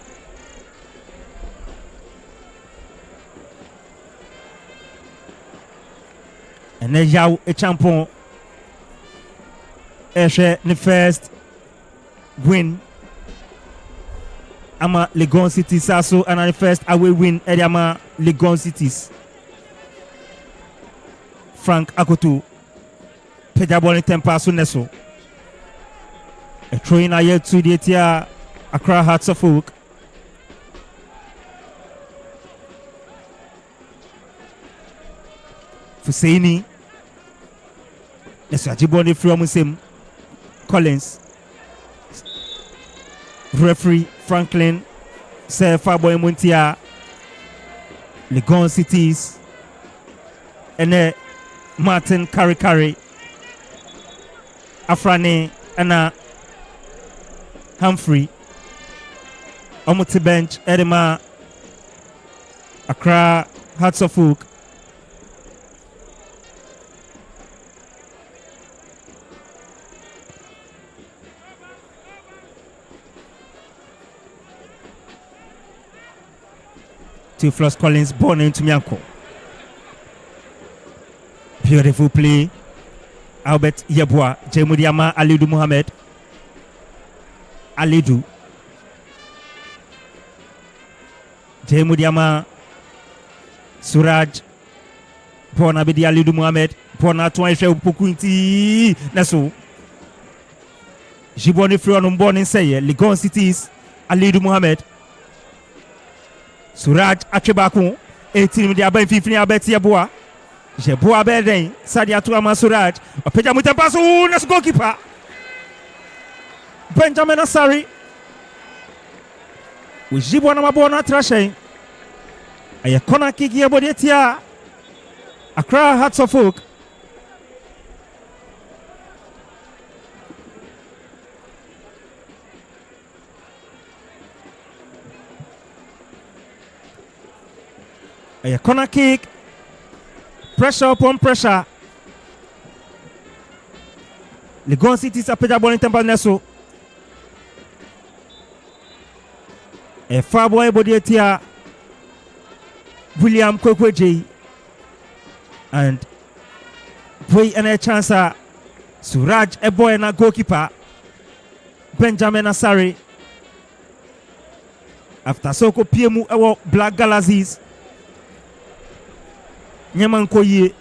And then Yao a champion. Eshe the first win. Ama Legon Cities also and the first away win Ama Legon Cities. Frank Akoto. Pejaboni Tempasu Neso. A trainer yet to the Etia Accra Hearts of Folk. Fuseini. Neso Ajiboni from Muslim Collins. Referee Franklin Sir Farboy Muntia. Legon Cities. And Martin Kari Afrane and Humphrey Omuti bench Edema Accra Hearts of Folk. Theophilus Collins born into Mianko. Beautiful play. Albert Yabwa, Jemudiama Alidu Muhammad. Alidu. Jemudiama Suraj. Born Abedi Alidu Muhammad. Born at Twaisha Pukunti. Naso. Jiboni Frion born in Saye. Legon Cities. Alidu Muhammad. Suraj Achebakun. 18 Diaba 15 Albert Yabwa. Jeboa Beden, Sadia Tuama Suraj, a Pejamuta Pasu, let's goalkeeper. Benjamin Asari. With Jibwana Mabona Trashe. A corner kick here, Bodetia. Accra Hearts of Folk. A corner kick. Pressure upon pressure. Legon Cities are Pejaboni Temple Neso. A Farboy Bodietia William Kwekweji and Boy and a chancer Suraj a boy and a goalkeeper Benjamin Asari. After Soko PMU our Black Galaxies. Nyamankoye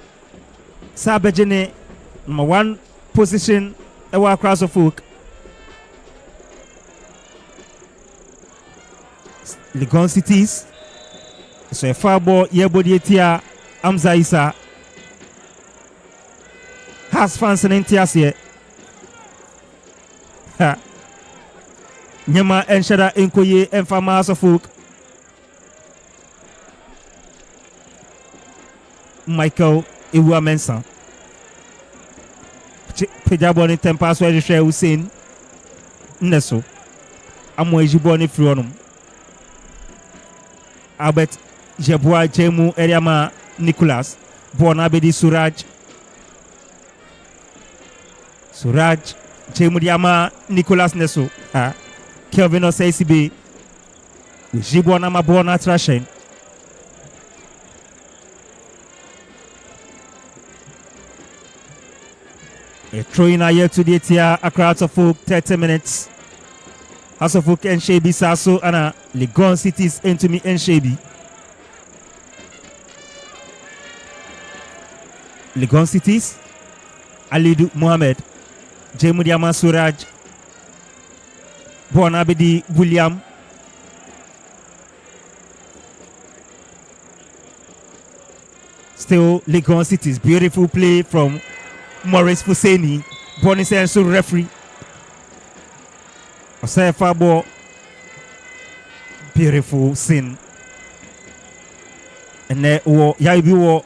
Sabejene number 1 position ɛwɔ Accra Suffolk. Legon Cities. So a far ball yebodi etia Amza Isa. Has fans in Tiasie. Ha. Nyama enshada enkoye enfama Suffolk. Michael Ewa Mensa. Pejaboni tempa so ehwe Hussein. Neso. Amo ejiboni frionum. Albert Jeboa Jemu Eriama Nicholas Bonabedi Suraj Jemu Diama Nicholas Neso Kelvin Osesibi Jibona Mabona Trashen a throwing a year to the Tia Accra Suffolk 30 minutes. House of Folk and Shebi Sasso and Legon Cities into me and Shebi. Legon Cities, Alidu Mohammed, Jemudiama Suraj, Bonabedi William, still Legon Cities. Beautiful play from Maurice Fuseni, Bonisenso referee. Osefa ball, beautiful scene. And there Yaibi wo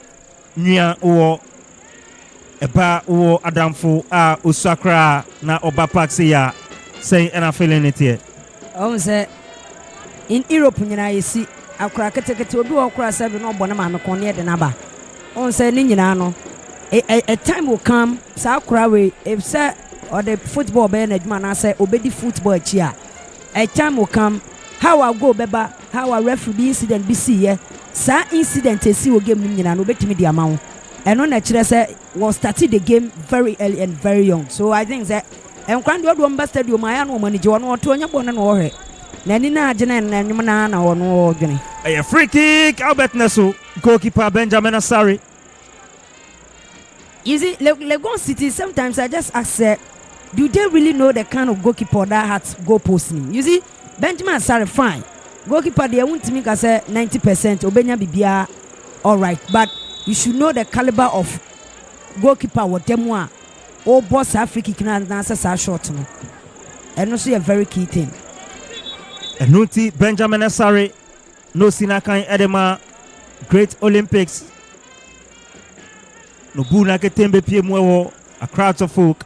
Nia wo Eba wo Adamfo Usakra na Oba Paxia saying and I feeling it here. Say in Europe you see Accra kete obi okra say no bone ma me kon de naba. Say ni nyina no a time will come sa Accra we if say or the football be na adwuma na say obedi football achi a time will come how I go beba how a referee incident be see here sa incident esi o game nyina no betimi di ama wo eno na kire say was started the game very early and very young, so I think that enkwande odo mba stadium aya no manage wono oto nya bone no wo hwe na ni na agene na nyum na wono odwene a free kick. Albert Neso goalkeeper Benjamin Asari. You see, Legon City, sometimes I just ask, do they really know the kind of goalkeeper that has goal posting? You see, Benjamin Asari, fine. Goalkeeper, they won't make us 90%, Obenya Bibia, all right. But you should know the caliber of goalkeeper, what them want. Or boss Africa can answer short. And also a very key thing. And Nuti Benjamin Asari, no Sinakan Edema, Great Olympics. No buna ketembe pie mwewo Accra Suffolk.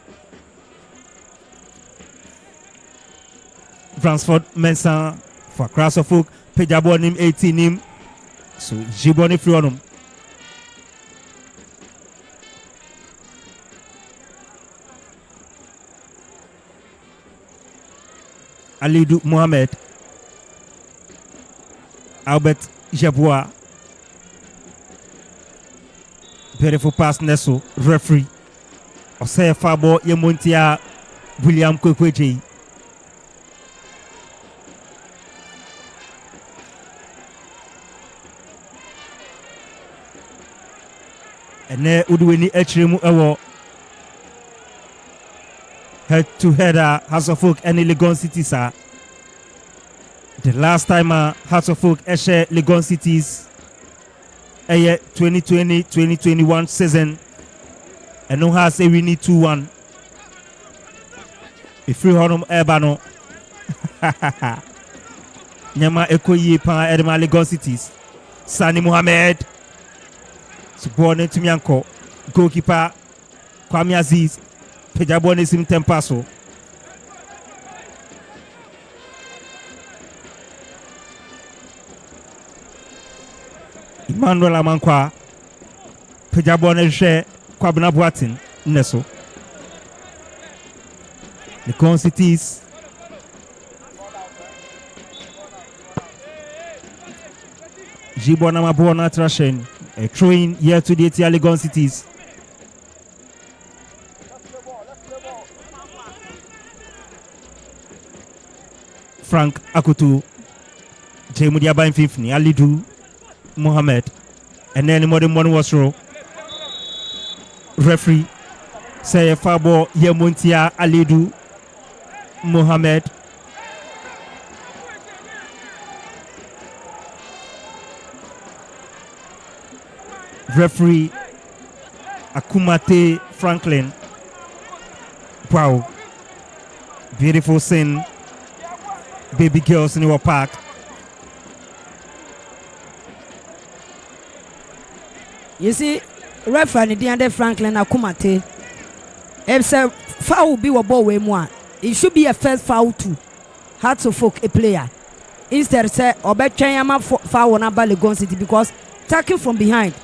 Bransford Mensa for Accra Suffolk. Pejabonim 18 nim. So Jiboni Frionum. Alidu Mohammed. Albert Jeboa. Beautiful pass Neso, referee. Osei Fabo Yemontia William Kwekweji. And there Udweni Echrimu Ewo. Head to header House of Folk and Legon Cities. The last time House of Folk Eshe Legon Cities. 2020-2021 season and no has a we need 2-1 if you honum ebano nyama ekoyi pa edema Legon Cities. Sani Mohammed subone tumianko goalkeeper Kwame Aziz pejabone sim tempaso Emmanuel Amankwa Pejabone She Kwabna Boatin Neso. Legon Cities Jibona Mabona Trashen a throwing here to the Legon Cities. Frank Akutu Jemudiaba in Fifni Alidu Mohammed and then more than one was row. Referee Say Fabo Yemuntia Alidu Mohammed. Referee Akumate Franklin. Wow. Beautiful scene. Baby girls in your park. You see, referee Diande Franklin Akumate. If a foul be a ball way more, it should be a first foul too. Hard to folk a player. Instead, say Obechayama foul on Abba Legon City because tackling from behind.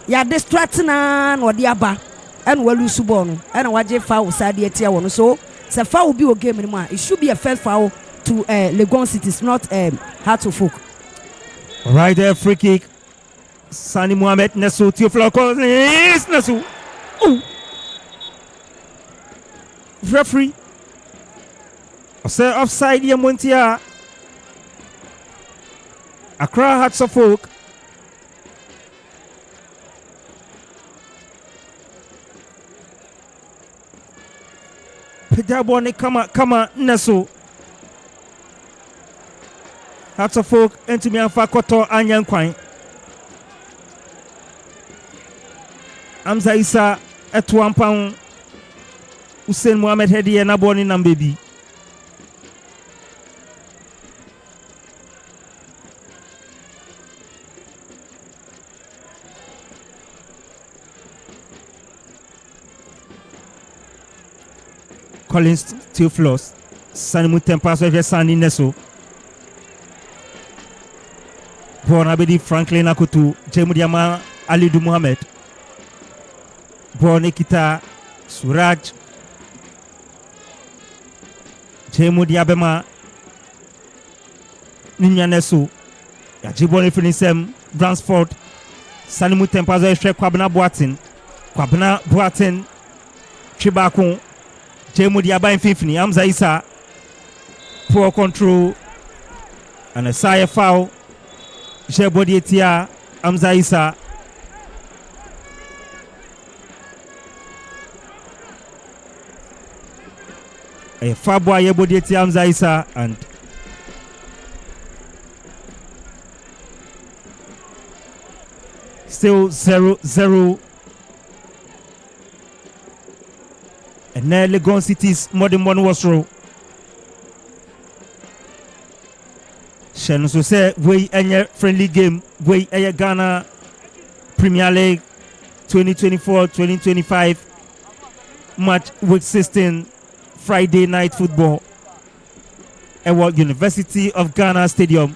Ya distracting or the Abba and well Subono and what J foul side the tier one. So, it's a foul be a game anymore. It should be a first foul to Legon City. It's not hard to folk. Right there, free kick. Sani Mohamed Nasu Tiofloko is Nasu. Referee. Say offside Yemuntia. Accra Hearts of Oak. Pejabone kama Nasu. Hearts of Oak into me and Fakoto Anyan Kwine. Amza Isa at 1 pound. Hussein Mohamed Hedi and Aboni Nambebi. Collins Theophilus. Sanimu Tempaso Sani Neso. Bonabedi Franklin Akutu. Jemudiama Alidu Mohamed. Bonekita Suraj. Jemudi Abema Ninyanesu Yajiboni Finisem Bransford Sanimu Tempazo Eshe Kwabna Boatin Chibakun Jemudi Aba Infini Amza Isa poor control and a sire foul Jebodi Etia Amza Isa a Fabwa Yebodi Amza Isa and still 0-0 and now Legon City's modern one was row. Shen so say we any friendly game we a Ghana Premier League 2024-2025 match week 16 Friday night football at University of Ghana Stadium.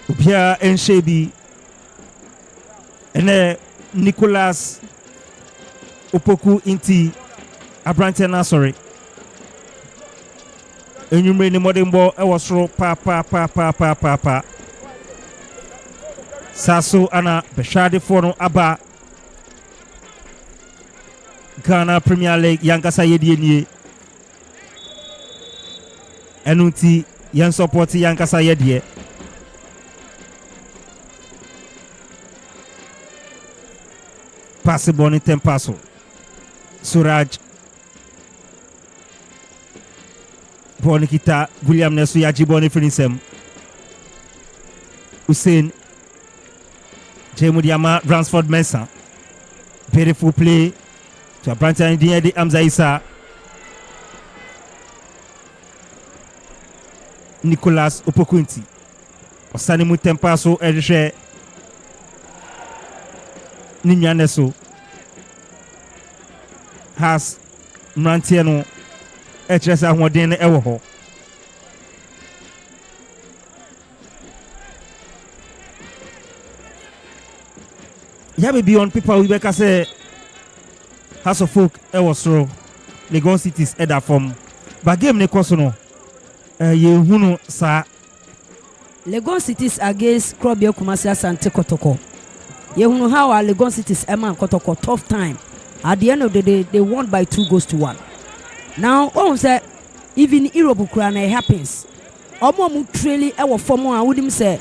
Ubia and Shebi and Nicholas Opoku Inti Abrantena sorry. And you made the modern ball I was throw pa. Sasso Anna Beshade Fono Abba Ghana Premier League Yankasa Yedie Enuti Yan support Yankasa Yedie Passe boni tempaso Suraj Boni kita William Nesu Yaji boni finisem Hussein Jemudiama Ransford Mensah beautiful play to a branch and the Amza Isa Nicholas Opokunti Osani Mutempaso Edishe Ninyaneso has Mrantiano Echesa Wadene Ewoho Yabe beyond people we beka say House of Folk Ewosro Legon Cities Eda from but game ne kosono ye hunu sa Legon Cities against Krobia Kumasi Asante Kotoko. You know how our Legon Cities Emma Kotoko tough time. At the end of the day, they won by 2-1. Now, all say even Europe Ukraine happens. Omo mu truly our former I wouldn't say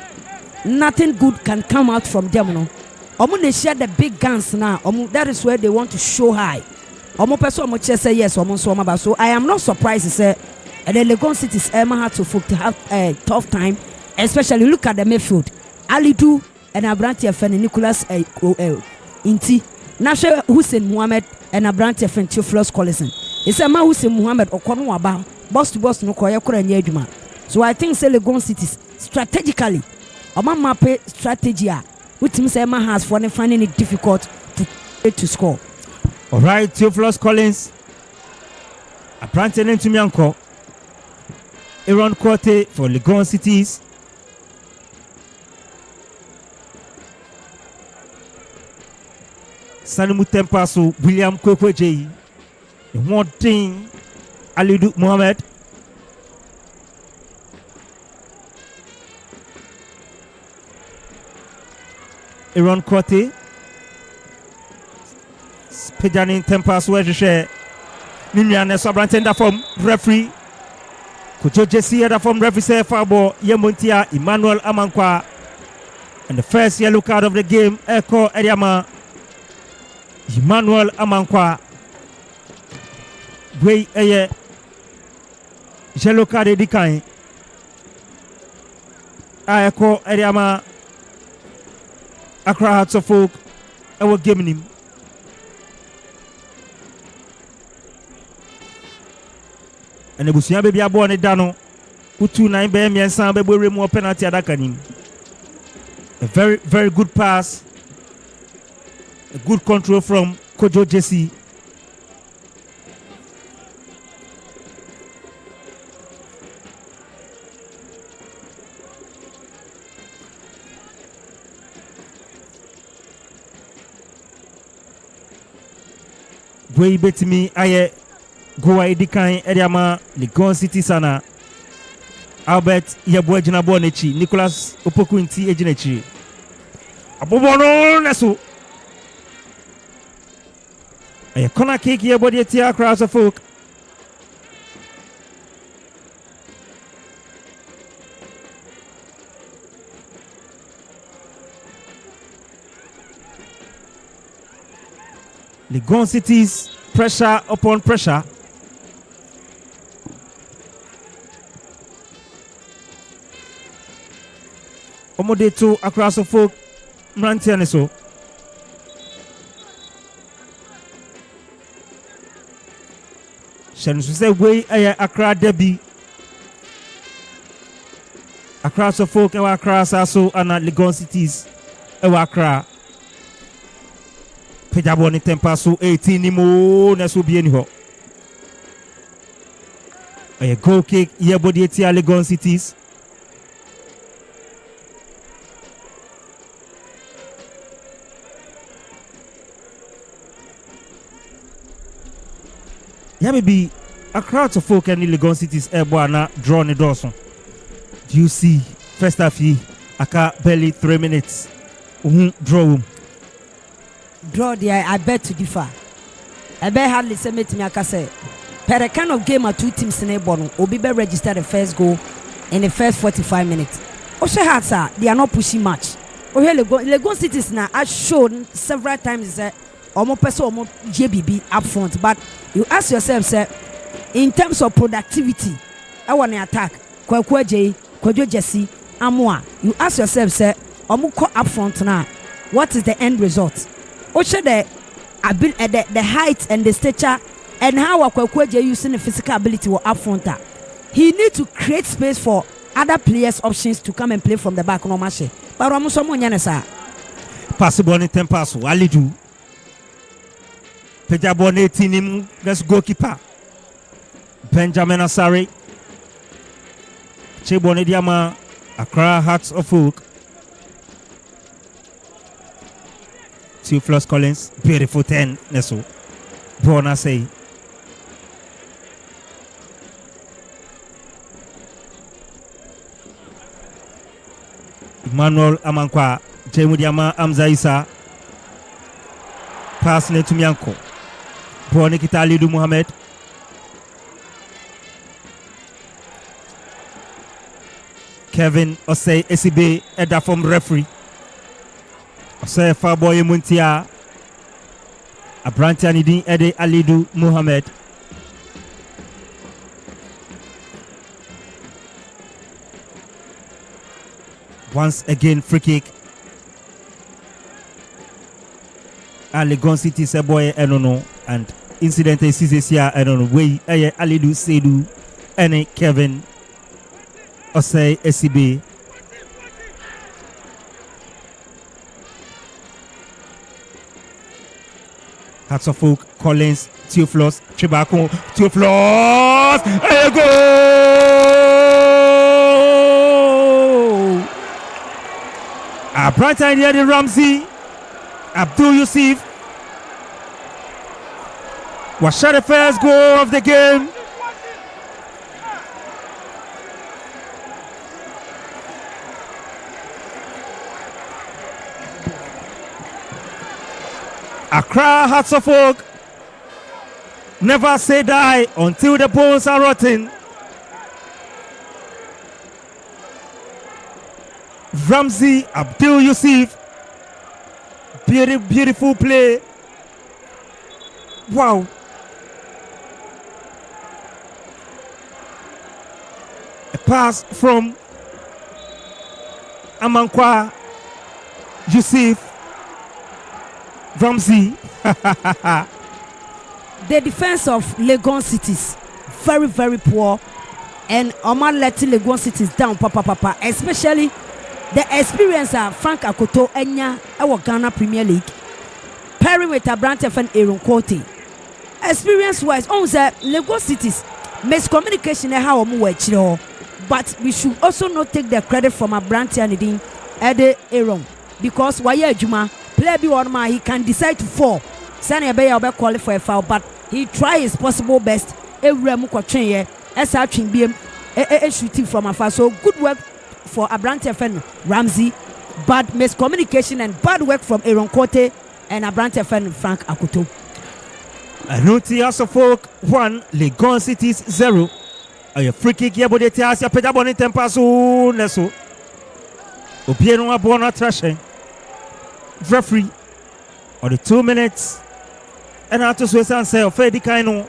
nothing good can come out from them. No? they share the big guns now. That is where they want to show high. Person say yes, so I am not surprised to say the Legon City's Emma had to have a tough time, especially look at the midfield. Alidu and Abrantia Fen Nicholas Inti. Nasha Hussein Muhammad and Abrantia Fen Theophilus Collison. It's a man Hussein Muhammad or Konwaba, boss to boss no Koyakura and Yeduma. So I think Legon Cities strategically, map strategy, which means Emma has for finding it difficult to score. All right, Theophilus Collins. Apprentice into Mianko. Aaron Korte for Legon Cities. Sanimu Tempasu, William Kwekweje. One thing, Alidu Mohamed. Aaron Korte. Pejanin Tempas where je share Ninian Sabrantenda from referee Kujo Jesse from referee say Fabo Yemontia Emmanuel Amankwa, and the first yellow card of the game Eko Eriama Emmanuel Amankwa Way Eye yellow card Edikai Eko Eriama Accra Hearts of Folk our game him. And the Busia baby are born a dano. Utu 9 BM and Sam baby remove penalty at Akanim. A very, very good pass. A good control from Kojo Jesse. Way bet me, I go Edikan Ediama, Legon City Sana, Albert Yabuajina Bonechi, Nicholas Opokunti Ejinechi. Abobono Nasu. A corner kick here, body tia crowds of folk. Legon City's pressure upon pressure. Omode to across the folk Mrantianeso. Shensu say way Accra Debbie. Across the folk ewa Accra Saso and Legon Cities ewa Accra. Pejaboni Tempasu 18 nimo nesu bieni ho. A goal kick here body etia Legon Cities. Yeah, maybe a crowd of folk and Legon Cities airborne draw the Dawson. Do you see first half aka barely 3 minutes. Draw. Draw there, I bet to differ. I bet hardly say me aka say. Per kind of game are two teams in a bottom. Obibe registered the first goal in the first 45 minutes. Oshe Hatsa, they are not pushing much. Oh, here Legon Cities now has shown several times that almost person almost JBB up front. But you ask yourself, sir, in terms of productivity, I want to attack Kwekweje, Kojo Jesse, Amwa. You ask yourself, sir, Omuko up front now. What is the end result? Oshe the height and the stature and how Kwekweje using the physical ability will up front. He need to create space for other players' options to come and play from the back. No match. But I'm someone yanesa. Possible in Tempasu, Alidu. Pejabone Tinim, let's goalkeeper. Benjamin Asari. Chebone Diama, Accra Hearts of Folk. Theophilus Collins, beautiful 10, Neso. Bona say. Emmanuel Amankwa, Jemudiama Amzaisa. Pass to Mianko. Bona Kita Alidu Mohamed. Kevin Osei SCB, Edda from referee. Say fa boy Muntia. Abrantia Nidin Ede Alidu Muhammad. Once again, free kick. Legon City se boy enono and incident is here enono way Alidu Sedu and Kevin Osei SCB. Hearts of Folk, Collins, Theophilus, Chibako, Theophilus, and a goal! A bright idea, the Ramsey, Abdul Yusuf was shot the first goal of the game. Accra Hearts of Oak, never say die until the bones are rotten. Ramsey Abdul Yusuf, beautiful play. Wow. A pass from Amankwa Yusuf. Ramsey. The defense of Legon Cities very, very poor, and Omar letting Legon Cities down, papa, especially the experience of Frank Akoto Enya our Ghana Premier League pairing with Abrante and Aaron Cote. Experience wise, on the Legon Cities miscommunication how we but we should also not take the credit from Abrante and Ede Aaron, because why Juma player be one man, he can decide to fall. Sani Abeya qualify a foul, but he try his possible best. Every muko train as a train BM shooting from afar. So good work for Abrante and Ramsey, bad miscommunication and bad work from Aaron Cote and Abrante and Frank Akoto. Anuti Asofok 1, Legon Cities 0. A free kick here, but the Tiasia Pedaboni Tempasu Neso. Obieno Abona Trashing. Referee on the 2 minutes and after Swiss say of Fedi Kaino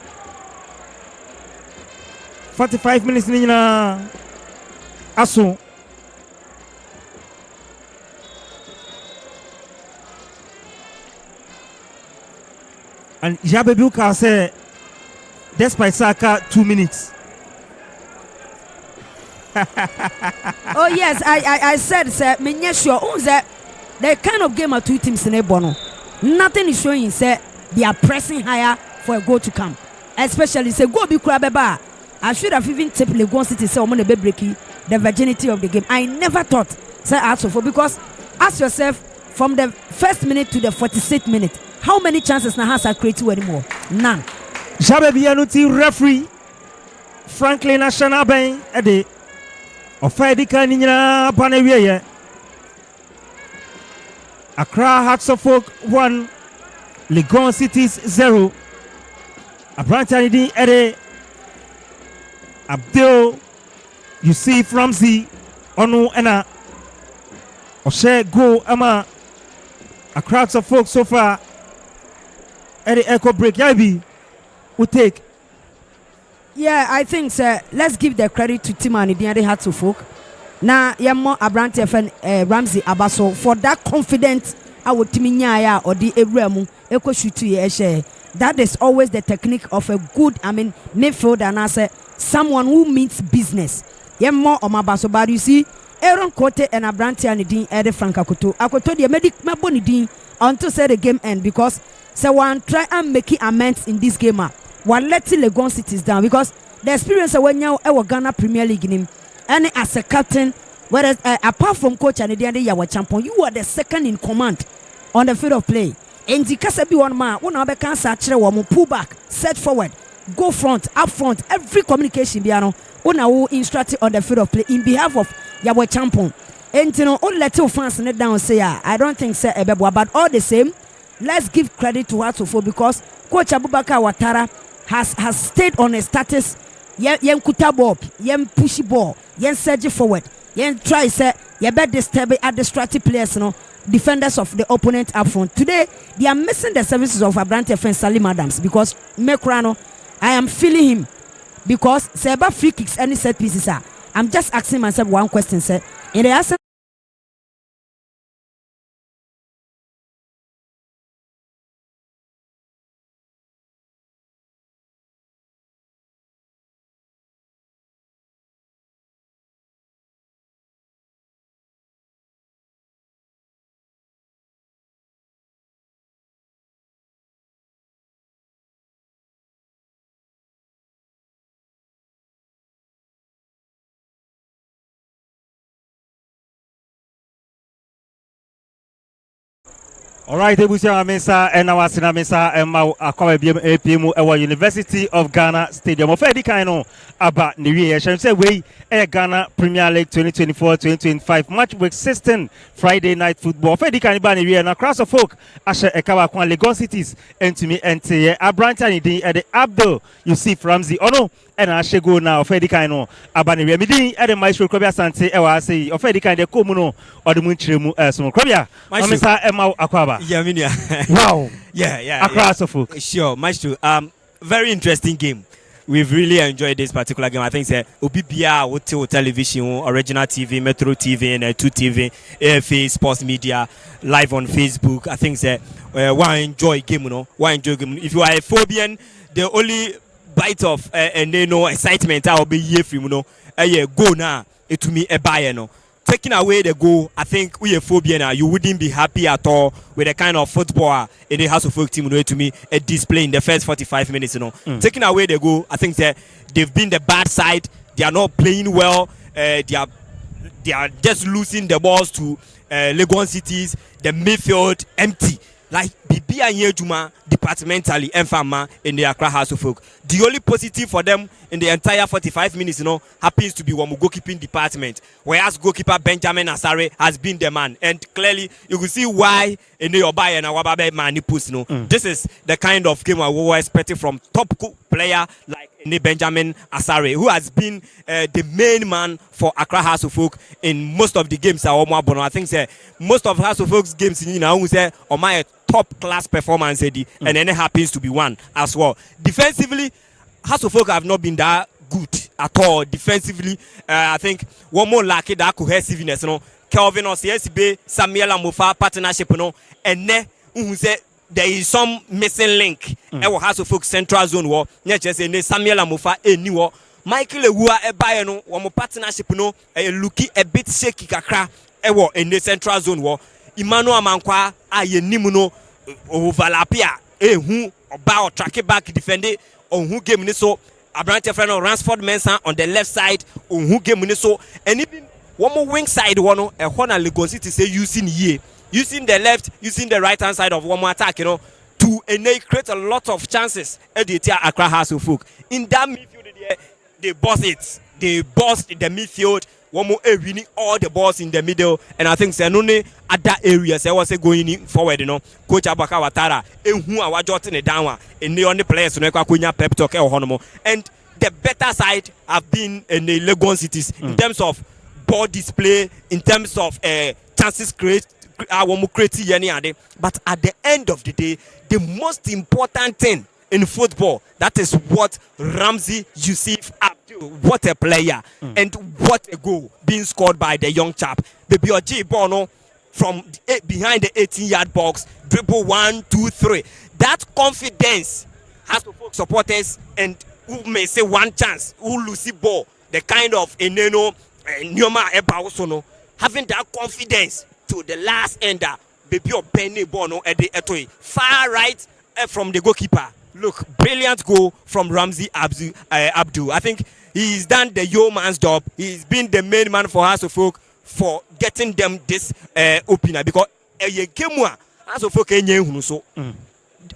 45 minutes nina aso and Yabebuka say despite Saka 2 minutes. Oh yes, I said sir, me sure that the kind of game are two teams in a bono. Nothing is showing say they are pressing higher for a goal to come. Especially say go be Krabeba. I should have even tipped Legon City say I'm be breaking the virginity of the game. I never thought say ask for, because ask yourself from the first minute to the 46th minute, how many chances now has created anymore? None. Jabe Anuti referee Franklin National Ben Ede Ofedi Kanina Panewie. Accra Hearts of Oak 1, Legon Cities 0. Abrante Ede Abdul Yusuf Ramsey Onu Ena Oshe Go Ama Accra Hearts of Oak so far. Ede Echo break Yabi will take. Yeah, I think sir, let's give the credit to Timani the Hearts of Oak. Now, Yamo Abrante and Ramsey Abaso for that confidence. I would Timinya or the Ebremu Eko Shutu. That is always the technique of a good, midfielder, and I say someone who means business. Yamo Omabaso, but you see, Aaron Cote and Abrante and Dean Ede Frank Akoto. Akoto the medic Maboni Dean until say the game end, because someone try and make amends in this game. While letting Legon Cities down, because the experience of when you our Ghana Premier League in him. And as a captain, whereas apart from coach and the Yawa champion, you are the second in command on the field of play. And the Kasabi one man, one other cancer, pull back, set forward, go front, up front, every communication, Biano, one instructed on the field of play in behalf of Yawa champion. And you know, all little fans net down say, I don't think say Ebebo, but all the same, let's give credit to Hatsofo, because Coach Abubakar Ouattara has stayed on a status. Yen kuta ball, yen pushy ball, yen surge forward, yen try say ye bet disturb at distracted players no defenders of the opponent up front. Today, they are missing the services of Abrante and Salim Adams because Mekrano, I am feeling him because Seba free kicks any set pieces are. I'm just asking myself one question, sir. In the Arsenal All right, Ebusia Mesa and our Sina Mesa and Mau Akwa APM our University of Ghana Stadium. Of Eddie Kaino about New Year. Shall say we Ghana Premier League 2024-2025 match week 16 Friday night football. Of Eddie Kaino New Year and across of folk Asha Ekawa Kwan Legon cities and to me and Abranta Nidi at the Abdul Yusuf Ramsey. Oh no. And I should go now. Fedi Kaino, Abani Remedy, and the Maestro Krobia Sante, Ewa say, or Fedi Kaino, Komuno, or the Munchemu, Sumo Krobia, Mr. Emma Aquaba. Yeah, wow. Yeah. Across the folk. Sure, Maestro. Very interesting game. We've really enjoyed this particular game. I think say Obibia, Hotel Television, Original TV, Metro TV, and 2TV, AFA Sports Media, live on Facebook. I think say why enjoy game, why enjoy game. If you are a phobian, the only bite of and they know excitement I'll be here from go now it to me a buyer taking away the goal. I think we a phobia now you wouldn't be happy at all with the kind of football in the House of Folk team to me a display in the first 45 minutes taking away the goal. I think that they've been the bad side. They are not playing well. They are just losing the balls to Legon cities. The midfield empty. Like Bibi and Yejuma departmentally and Fama in the Accra House of Folk. The only positive for them in the entire 45 minutes, happens to be one goalkeeping department. Whereas goalkeeper Benjamin Asare has been the man. And clearly you can see why in the Obaye and Awababe Manipus, This is the kind of game we were expecting from top player like Benjamin Asare, who has been the main man for Accra House of Folk in most of the games. I think most of House of Folk's games, say, my top class performance, and then it happens to be one as well. Defensively, House of Folk have not been that good at all. Defensively, I think one more lucky that cohesiveness, Kelvin Osiesibe, Samuel Amofa partnership, and then there is some missing link. House of Folk Central Zone war. Just Samuel Amofa anywhere. Michael Ewua Ebayeno, one more partnership, looking a bit shaky kakra. In the Central Zone war. Emmanuel Amankwa Nimuno overlapia who about track back defended on who game so Abrante friend of Ransford Mensah on the left side on who game so and even one more wing side one a corner Legon City say using the left using the right hand side of one more attack to create a lot of chances at the Accra House of Folk. In that midfield they boss the midfield. One more winning all the balls in the middle, and I think only at that area I was going forward, Coach Abaka Watara, and who are jotting it down, and the only players who are pep talk and the better side have been in the Legon cities in terms of ball display, in terms of chances created. But at the end of the day, the most important thing in football, that is what Ramsey Yusuf Abdul, what a player, and what a goal being scored by the young chap. Baby Oji Bono from behind the 18-yard box, dribble 1, 2, 3. That confidence has to folk supporters and who may say one chance, who lose ball, the kind of Eneno, Nyoma Eba having that confidence to the last ender. Baby Benny Bono at the Etoy, far right from the goalkeeper. Look, brilliant goal from Ramsey Abdul. I think he's done the yeoman's job. He's been the main man for House of Folk for getting them this opener because House of Folk so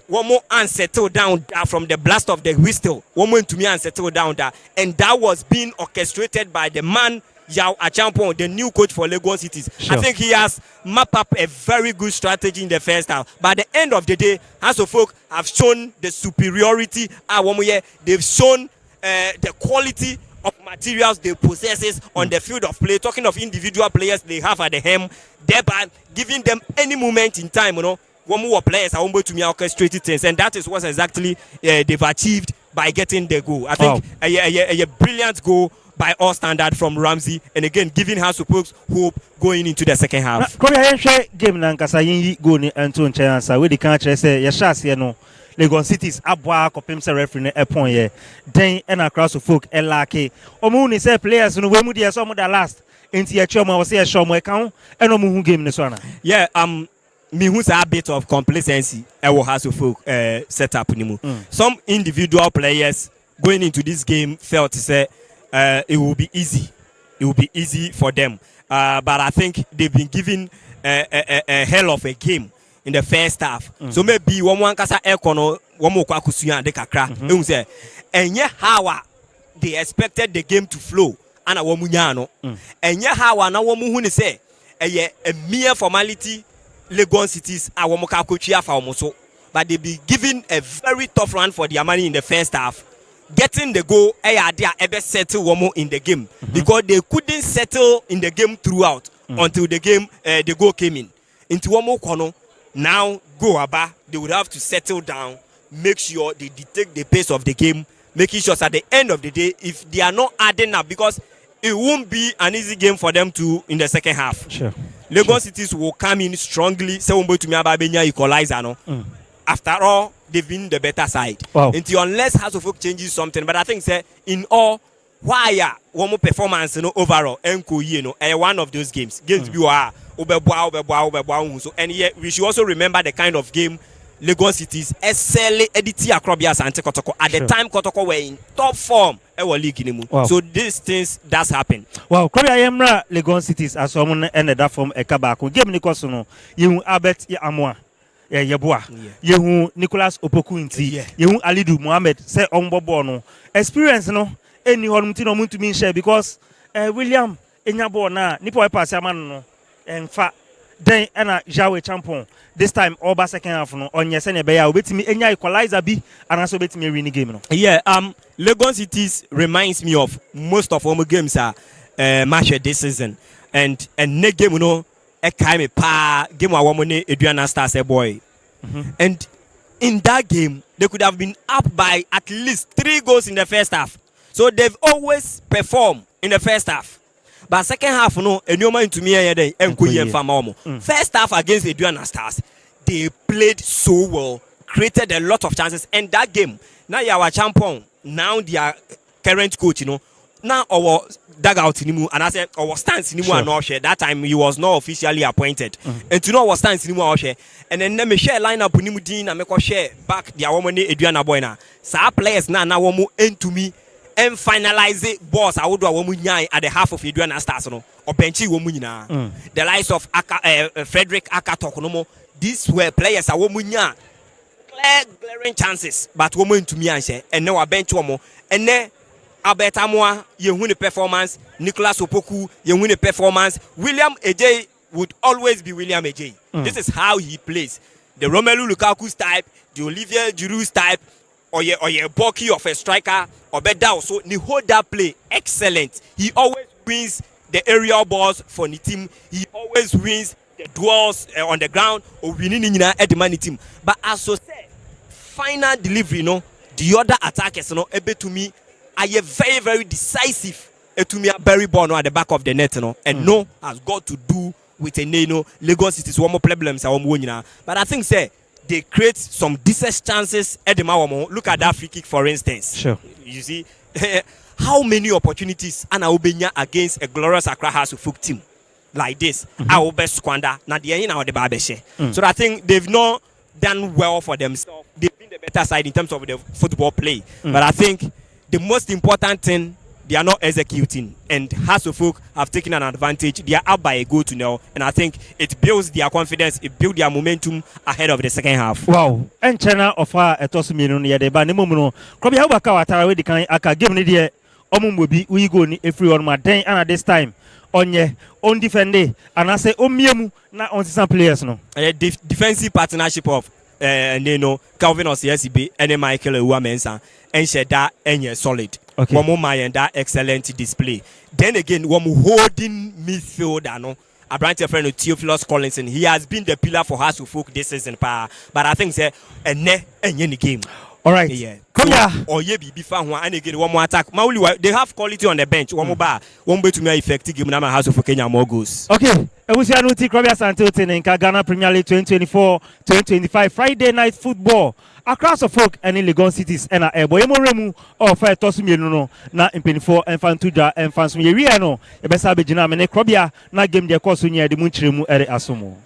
one more unsettled down from the blast of the whistle. One more to me unsettled down there, and that was being orchestrated by the man Yao Achampong, the new coach for Legon Cities. Sure. I think he has mapped up a very good strategy in the first half. By the end of the day, House of Folk have shown the superiority. They've shown the quality of materials they possess on the field of play, talking of individual players they have at the helm, thereby giving them any moment in time, one more players are able to me orchestrated things, and that is what exactly they've achieved by getting the goal. I think a brilliant goal by all standard from Ramsey, and again giving her support hope going into the second half. Come here, game na nkasa yin go ni ento nche we di kan kire say ye shase no Legon cities abwa kopem se referee na epon ye den e na cross folk e lake omo ni say players no we mu dey so mo da last enti ye choma we say ye show mo e kan e no mu hu game ni so na. Yeah, me who's a bit of complacency I will have to folk setup ni mu. Some individual players going into this game felt to say it will be easy. It will be easy for them. But I think they've been given a hell of a game in the first half. So maybe one kasa ekono one more kwakusuya de kakra. Say, and yeah, how they expected the game to flow. Ana womunyano. And yeah, how na womu say a mere formality. Legon cities are womuka kuchia for omoso. But they be given a very tough run for their money in the first half. Getting the goal, they ever settle Womo in the game because they couldn't settle in the game throughout until the game, the goal came in. Into Womo Kono, now go aba, they would have to settle down, make sure they detect the pace of the game, making sure at the end of the day, if they are not adding up, because it won't be an easy game for them to in the second half. Sure. Legon cities will come in strongly. Say Wombo to me ababenya equalizer no. After all, they've been the better side. Wow. Until unless House of Folk changes something. But I think say in all, why one more performance overall, one of those games. Games you are so and yet we should also remember the kind of game Legon cities SL Editi Akrobias and Kotoko. At the time Kotoko were in top form. Wow. So these things does happen. Wow, Korea Yemra Legon cities as someone ended that from Ekabako. Game Nikosono, you Abet Amwa. Yeboa. Yehu Nicholas Opoku inti. Yehu Alidu Mohammed say Ombobono. Experience no any hormutino muntu mean share because William Enyabo na Nipo pass no en fa then ana Jawe champion. This time over second half no on yesene beya obetimi enya equalizer bi and also obetimi win game no. Yeah, Legon cities reminds me of most of our games are match this season and ne game a kind pa game wa womone Eduana Stars boy. And in that game they could have been up by at least 3 goals in the first half. So they've always performed in the first half. But second half no enyoma into me first half against Eduana Stars they played so well, created a lot of chances, and that game now you are our champion, now their current coach now our dugout and I said our stance that time he was not officially appointed and to know our stance and then me share line up Din and me share back the woman Eduana boy na sa players now womu into me and finalize it boss I would do a woman at the half of Eduana Stars or benchy woman the likes of Frederick Akatok no more. These were players a woman glaring chances but woman to me and now a bench woman and then Albert Amoa, you win the performance. Nicholas Opoku, you win the performance. William Ejay would always be William Ejay. This is how he plays. The Romelu Lukaku's type, the Olivier Giroud's type, or your bulky of a striker, or better also, the whole that play excellent. He always wins the aerial balls for the team. He always wins the duels on the ground or winning at the money team. But as I said, final delivery, the other attackers, able to me. Are very, very decisive to me a Barry Bono at the back of the net, and no has got to do with a Legon cities one more problems but I think say they create some decent chances at the Mawamo. Look at that free kick for instance. Sure. You see how many opportunities Anna Obenya against a glorious Accra House of Folk team like this. I will best squander na the end of the Babeshe. So I think they've not done well for themselves. They've been the better side in terms of the football play. But I think the most important thing, they are not executing, and House of Folk have taken an advantage. They are up by a goal to nil, and I think it builds their confidence, it builds their momentum ahead of the second half. Wow! And China offer a toss me no near the Banimono. Kobe Hawaka Watara, the kind aka game the Omubi, we go every on my day, and at this time on ye own defender, and I say Omiemu, not on some players no. A defensive partnership of Calvin Osiesibe and Michael Uwamensa. And said that and you're solid. Okay. One more that excellent display. Then again, one holding midfielder, no. A branch of friend of Theophilus Collinson. He has been the pillar for Hasselhoff this season, but I think say any game. All right. Yeah. Come here. Or ye be fan one and again one more attack. Mauli, they have quality on the bench. One more bar. One way to me effective game. Nama Hasselhoff Kenya more goals. Okay. Ewusia Nuti Krobia Santotin in Ghana Premier League 2024-2025 Friday night football. Across the folk and in Legon cities and a boy moremu or fire tosumi no na impinfo and fantuja and fansumi no e besa be gina me ne Krobia na game de course nya de munchiremu ere asomo.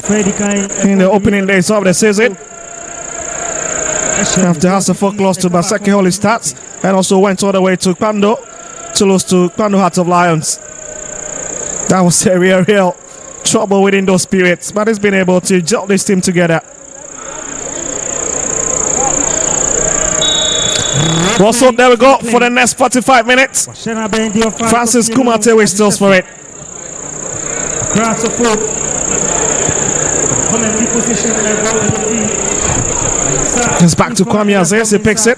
In the opening days of the season, after Hasselhoff lost to Basaki Holy Stats and also went all the way to Pando to lose to Pando Hearts of Lions. That was a real trouble within those spirits, but he's been able to gel this team together. Also, there we go for the next 45 minutes. Francis Kumate whistles for it. It's back to Kwame Aziz, he picks it.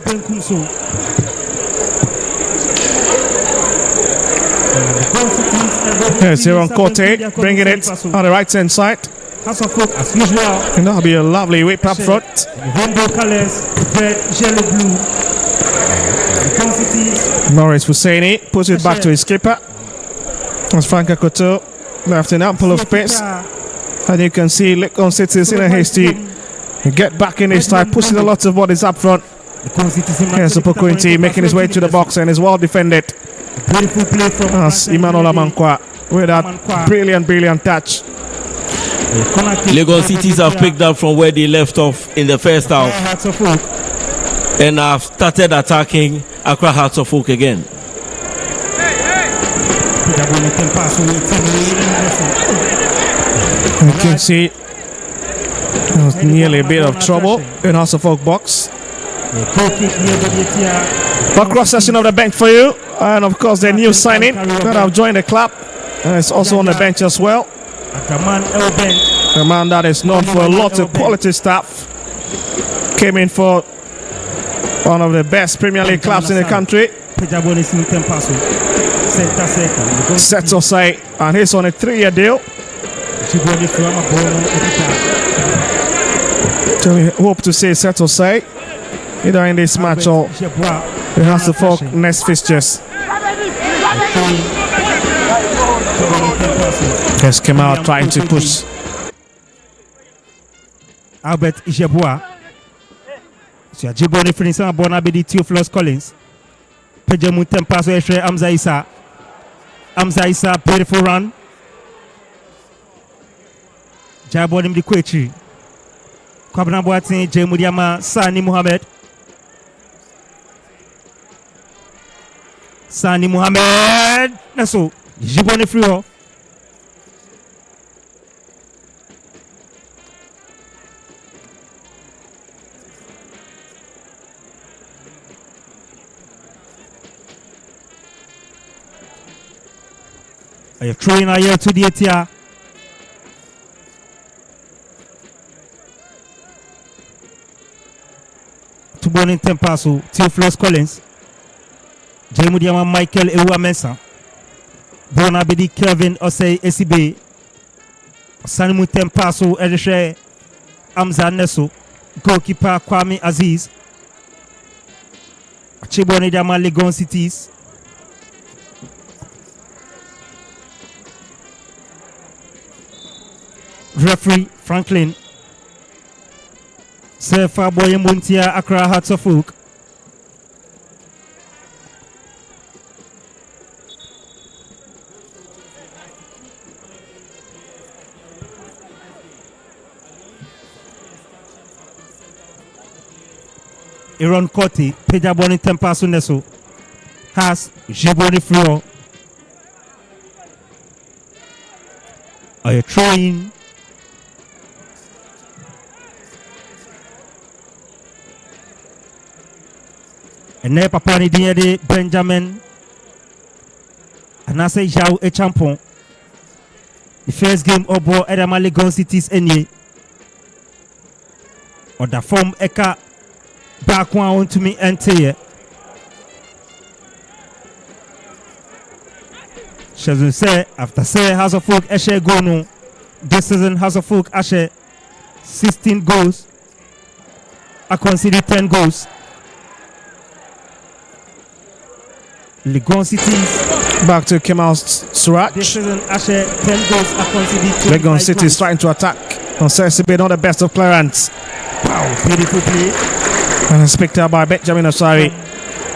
Here's Aaron Kote bringing it on the right hand side. And that'll be a lovely whip up front. Maurice Husseini puts it back to his skipper. As Frank Akoto left an ample of space. And you can see Legon City is in a hasty get back in this time, pushing a lot of bodies up front. Here's Opokunti making his way to the box and is well defended. As Emmanuel Amankwa with that brilliant touch. Legon Cities have picked up from where they left off in the first half and have started attacking Accra Hearts of Oak again. You can see there was nearly a bit of trouble in Hearts of Oak box. But cross session of the bench for you, and of course the new signing that have joined the club and it's also on the bench as well. A man that is known for a lot of quality staff, came in for one of the best Premier League clubs in the country. Seto Sai, and he's on a 3-year deal. So we hope to see Seto Sai either in this match or the Hasselhoff next fixtures. Just came out trying to push. Albert Ijebua So Jiboni finishing a bona bedi Theophilus Collins. Pejamu Tempaso Eshe Amza Isa. Amza Isa, beautiful run. Jabonim di Kwechi. Kwabna Boateng, Jemudiama, Sani Muhammad. Sani Muhammad. Naso, Jiboni Frio. I have throwing a year to the ATR. To Bonin Tempaso, Theophilus Collins, Jemudiama Michael Ewa Mensa, Bonabedi Kelvin Osei Esibe, Sanimu Tempaso Edeshe, Amza Neso, goalkeeper Kwame Aziz, Chibonidama Legon Cities. Referee Franklin Sefa Boye Muntia Accra Hearts of Oak. Aaron Cotti, Pejaboni Tempaso Neso has Jiboni Flo. Are you trying? And ne papa ni de Benjamin and I say Jao a champion. The first game obo Edama Legon Cities any or the form eka back one to me ente. Shazun say after say House of Folk Eshe Gono this season House of Folk Ashe 16 goals. I consider 10 goals. Legon Cities Back to Kemal Suraj. this season Ashe 10 goals are considered. Legon City is trying to attack. On Sesibe, not the best of clearance. Wow, beautiful play. And it's picked up by Benjamin Osari.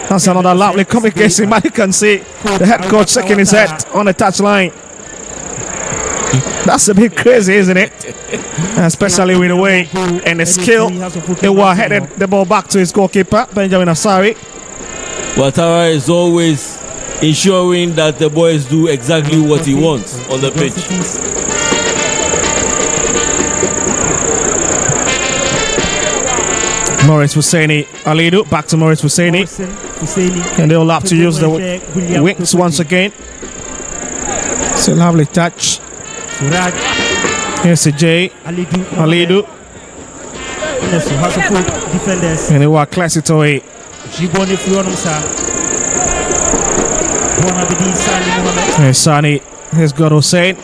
That's another lovely communication. Man, you can see the head coach shaking his head on the touchline. That's a bit crazy, isn't it? Especially with the way and the skill they were headed the ball back to his goalkeeper, Benjamin Osari. Watara is always ensuring that the boys do exactly what he wants on the pitch. Maurice Husseini, Alidu, back to Maurice Husseini. And they'll have to use the wings once again. It's a lovely touch. Here's a J. Alidu. And they were classic away. Here's Sani. Here's got Hussein.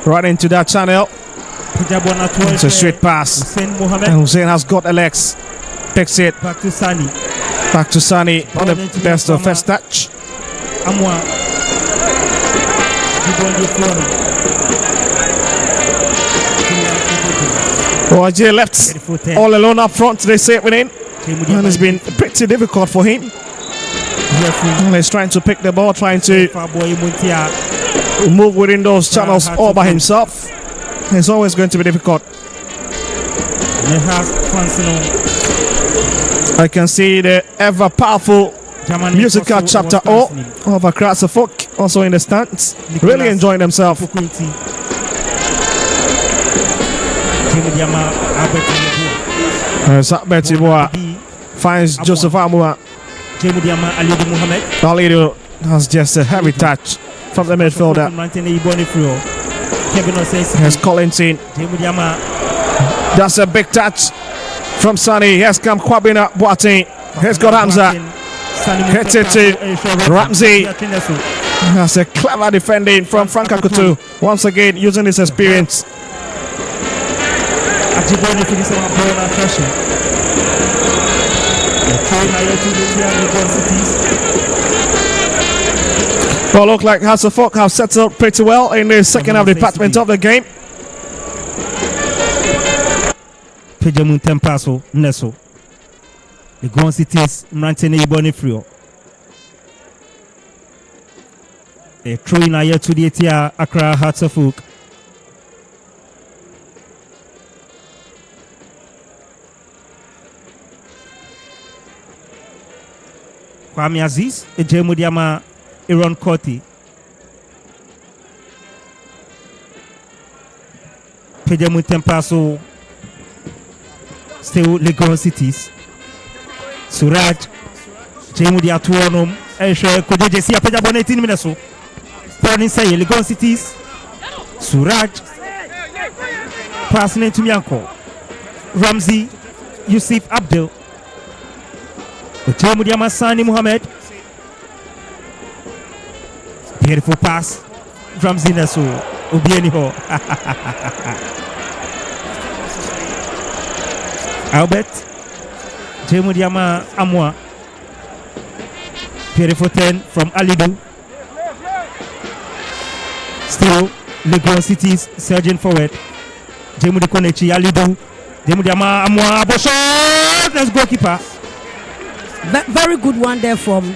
Right into that channel. It's a straight pass. And Hussein has got the legs. Takes it. Back to Sani. Back to Sani on the best of first touch. OJ left all alone up front. They say it within. And it's been pretty difficult for him. And he's trying to pick the ball, trying to move within those channels all by himself. It's always going to be difficult. I can see the ever powerful musical chapter O of Accra Folk also in the stands, really enjoying themselves. Betty Boa finds Joseph Amua. Alidu has just a heavy touch from the midfielder. Here's Collins in. That's a big touch from Sani. Here's come Kwabena Boateng. Here's got Hamza. Hits it to Ramsey. That's a clever defending from Frank Akutu. Once again, using his experience. Well, look like House of Folk have settled pretty well in the second half department of the game. Pejamun Tempaso Neso. Legon Cities Mrantene Iboni Frio. A throw in a year to the Etia Accra Hearts of Oak. Kwame Aziz, Ejemu Diama, Aaron Koti. Pejemu Tempaso, still Legon Cities. Suraj, Jemu Diatuanum, Eshe Kodejesi, Pejabon 18 minutes. Turning say Legon Cities. Suraj, passing into Mianko. Ramzi, Yusuf Abdul. Jemu Diama Sani Muhammad. Beautiful pass. Ramzi Nasu. Obieniho. Albert. Jemu Diama Amwa. Beautiful 10 from Alidu. Still Legon Cities surging forward. Jemu de Konechi Alidu. Jemu Diama Amwa Bosho. Let's goalkeeper. Very good one there from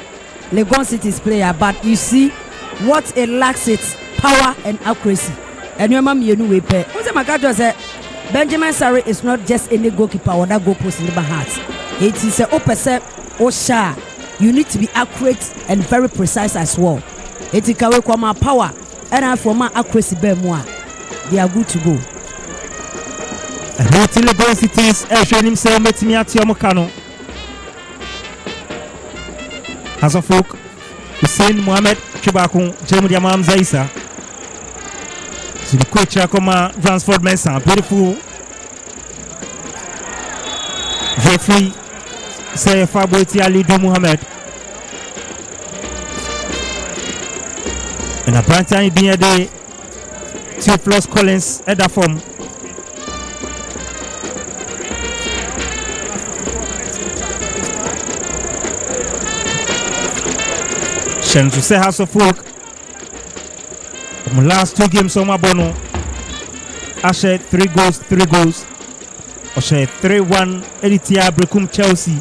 Legon City's player, but you see what it lacks, its power and accuracy. And your mom, you know, we pay. What's my God was Benjamin Sarri is not just any goalkeeper or that goal post in the heart. It is a opposite or shy. You need to be accurate and very precise as well. It is my power and for my accuracy, they are good to go. And Legon Cities, showing himself met me at Yamokano. Hasafok, Hussein Mohamed Chibakun, Jemu Diamam Zaisa. So the coach Akoma Transford Mensah, beautiful. Referee say Faboiti Ali Du Mohamed. And a brand time being day, Theophilus Collins at the form. To say House of Folk. Last 2 games on my bono. I shared 3 goals. I shared 3-1 Editia Brekum Chelsea.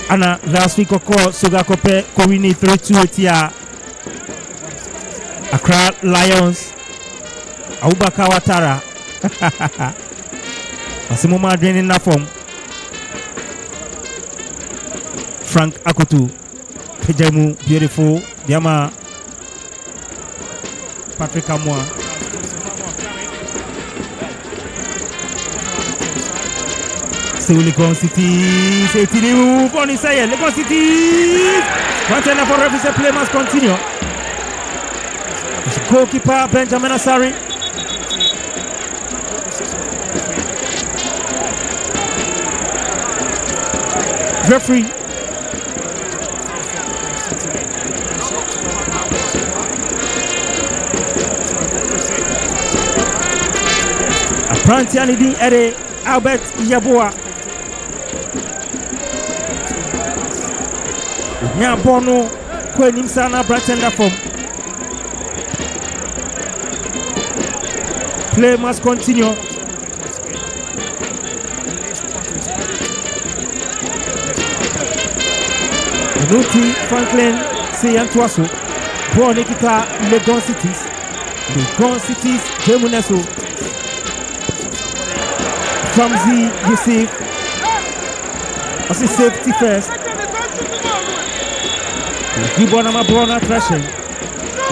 Anna last week Oko Sogakope Kowini 3-2 Etia Accra Lions. Aubaka Watara. Asimoma Dren in that form. Frank Akotu. Pejemu, beautiful. Diama Patrick Amwa. Still Legon Cities. 18 Bonnie say Legon Cities. One for referee play must continue. Goalkeeper Benjamin Asari. Referee. Prantiani di Ere Albert Yaboa. Nyabono Kwenim Sana Bratenda from. Play must continue. Nuti Franklin Seyantuaso. Bonikita Legon Cities. Legon Cities Jemuneso. Ramzi Yusuf. I see safety first. Gibon ama Brona Trashen.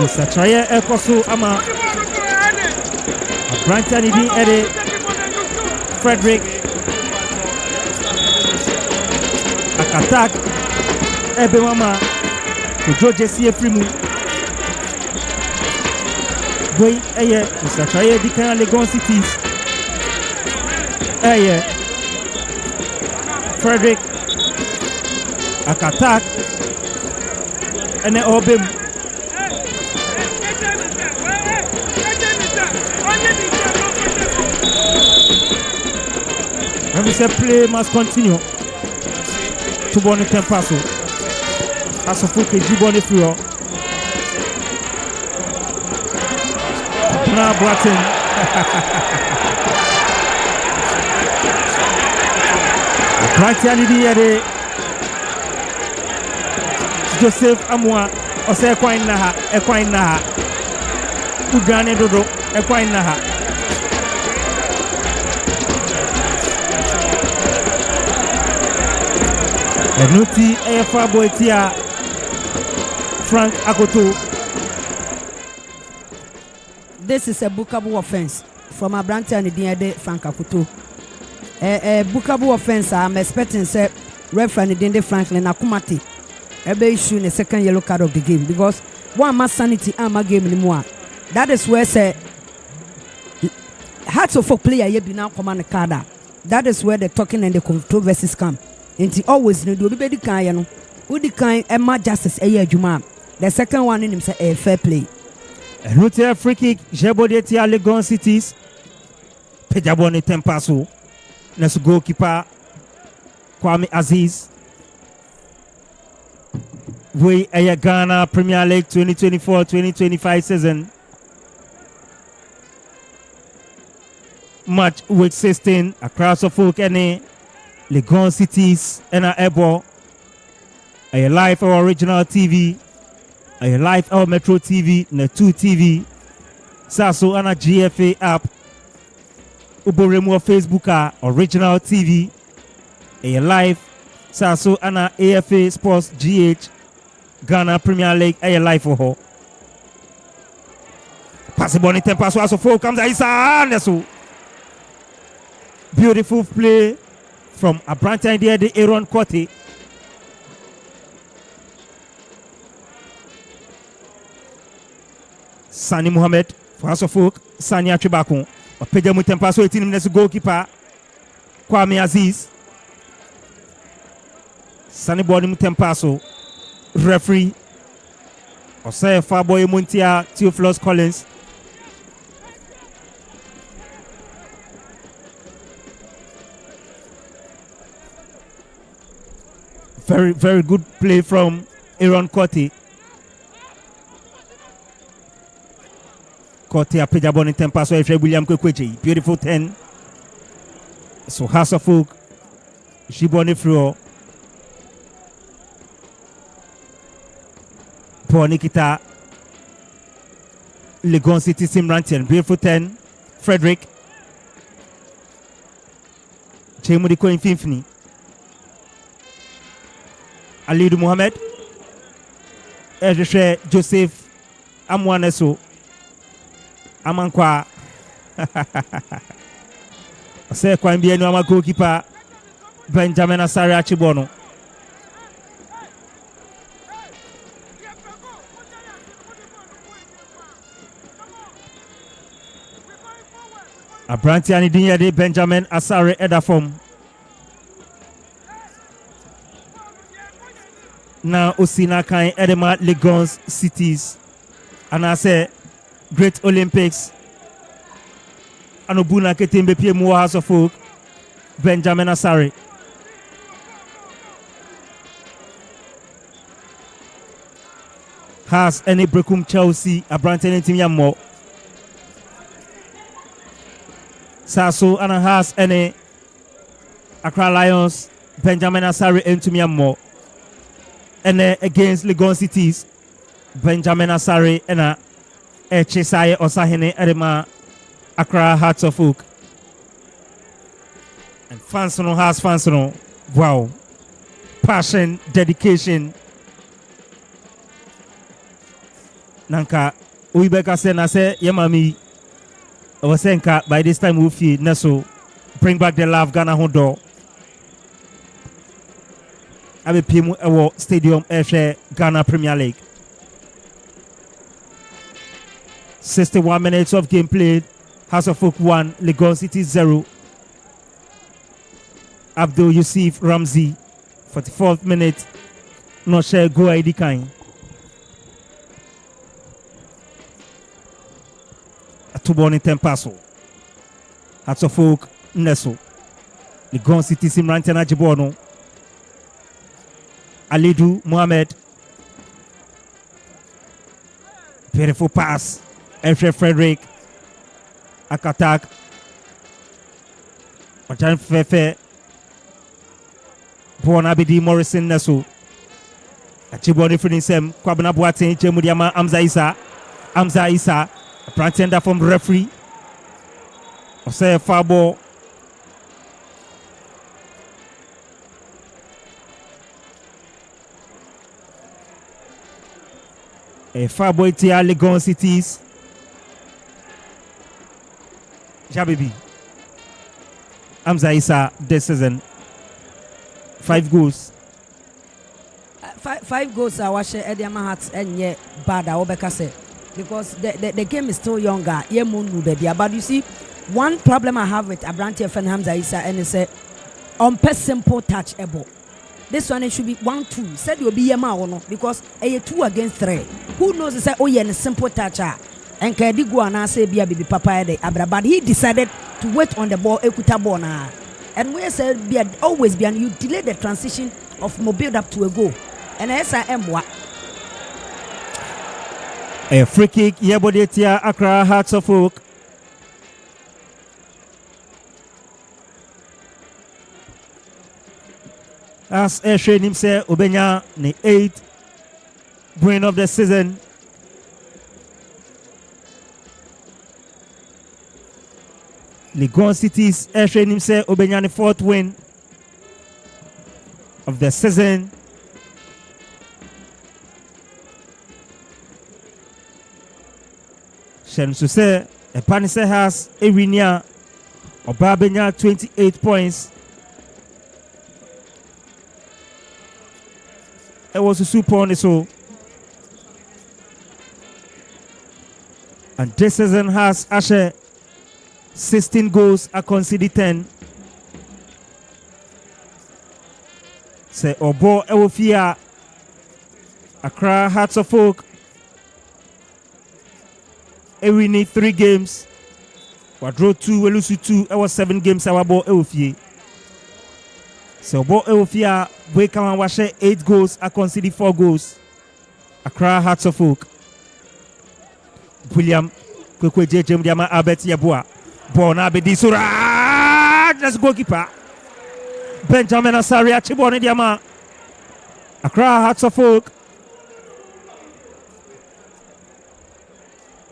Usachaye Ekosu ama Branchani Di Ede Frederick Akatak Ebe Mama Kujoje Siefrimu Boy Eye Usachaye Dikana Legon Cities Eye Frederick Akatak Ene Obim When we say play must continue to Bonnie Tempaso as a Fuke Jiboni Furo now Bratton Abrante ni di yede Joseph Amwa ose ekwan na ha Udane dodo ekwan na ha Enuti efa boetia Frank Akoto. This is a bookable offense from Abrante and the Frank Akoto. A bookable offense. I'm expecting say referee Dende Franklin Akumati ebe issue in the second yellow card of the game because one mass sanity and my game anymore. That is where say hearts of a player you be now command card. That is where the talking and the controversies come. Inti always no do be the kind you know. Who the kind Emma justice juma. The second one in him say a fair play. Route free kick Jebodetia Legon Cities. Pejabone Tempaso. Next goalkeeper Kwame Aziz. We a Ghana Premier League 2024-2025 season. Match week 16 across the folk any Legon Cities and a Ebo. A live our original TV. A live our Metro TV, na 2 TV. Saso and a GFA app. Uboremo Facebook original TV. A live Saso and a AFA Sports GH Ghana Premier League a live for her. Pass the ball in tempo so four comes Isa. Beautiful play from Abrante and the Aaron Kote. Sani Mohamed for House of Folk, Sani Achibakun. Peja Mutempaso 18 minutes goalkeeper Kwame Aziz. Sani Body Mutempaso referee Osei Faboy Muntia Theophilus Collins. Very, very good play from Aaron Kote. Kote a Pejabon in Tempaso F. William Kwekwechi. Beautiful 10. So House of Folk. Shiboni Flo. Paul Nikita. Legon City Simrantian. Beautiful 10. Frederick. Chemudiko in Finfini. Alidu Mohamed. Ejeshe Joseph Amwaneso. Amankwa. Ase kwa mbie ni ama goalkeeper Benjamin Asare Achibono. Abrante ani dinya de Benjamin Asare Edafom. Na Osina kan Edema Legon Cities. And I say Great Olympics. Anobuna Ketembe Pie Moa House of Folk. Benjamin Asare. Has any Brekum Chelsea Abrante and Timyamo. Saso and has any Accra Lions Benjamin Asare and Timyamo. And against Legon Cities Benjamin Asare and a Chesaye Osahene Edema Accra Hearts of Oak. And Fansono has Fansono. Wow. Passion, dedication. Nanka Uibeka Sena say Yamami Owasenka by this time Wufi Neso bring back the love Ghana Hondo. Abe Pimu Ewo Stadium FA Ghana Premier League. 61 minutes of game played. House of Folk 1, Legon City 0. Abdul Yusuf Ramzi, 44th minute. Noshe Go Aidikain. Atuboni Tempaso. House of Folk Neso. Legon City Simrantiana Jibono. Alidu Mohamed. Beautiful pass. F. Frederick. Akatak. Ojan Fefe. Born Abidi Morrison Nasu. Achiboni Finisem, Kwabna Boateng, Chemudiama, Amza Isa, a pretender from referee. Ose Fabo. A Fabo Tia Legon Cities. Jabibi. Amza Isa this season. 5 goals. 5 goals I watch Ediama Hearts and yeah bad I say because the game is still younger. Yeah, but you see, one problem I have with Abrante and Hamza Isa and it's a on simple touch able. This one it should be 1-2. Said you'll be a man because a 2 against 3. Who knows? Say oh yeah, a simple touch. And Kadi go and say be a baby papa de Abra, but he decided to wait on the ball. Ekuta bona. And we said be always be and you delay the transition of build up to a goal. And SIM what? A free kick, Yabodetia, Accra, Hearts of Oak. As Eshe himself, Obenya, the 8th win of the season. Legon Cities, Eshe himself, Obenya, the 4th win of the season. Shensu a Panise has a winner of Babenya 28 points. It was a super on the so. And this season has Ashe 16 goals, I conceded 10. Say Obo Ewofia Accra Hearts of Oak. We need 3 games. We draw 2, we lose 2. It was 7 games. Our ball Ewofia. So ball Ewofia we come and watch 8 goals. I conceded 4 goals. Accra Hearts of Oak. William Kwekwe JJ Mdiama Albert Yabua. Ball na Abedi Suraj. Let's goalkeeper. Benjamin Asari Achibone Diama. Accra Hearts of Oak.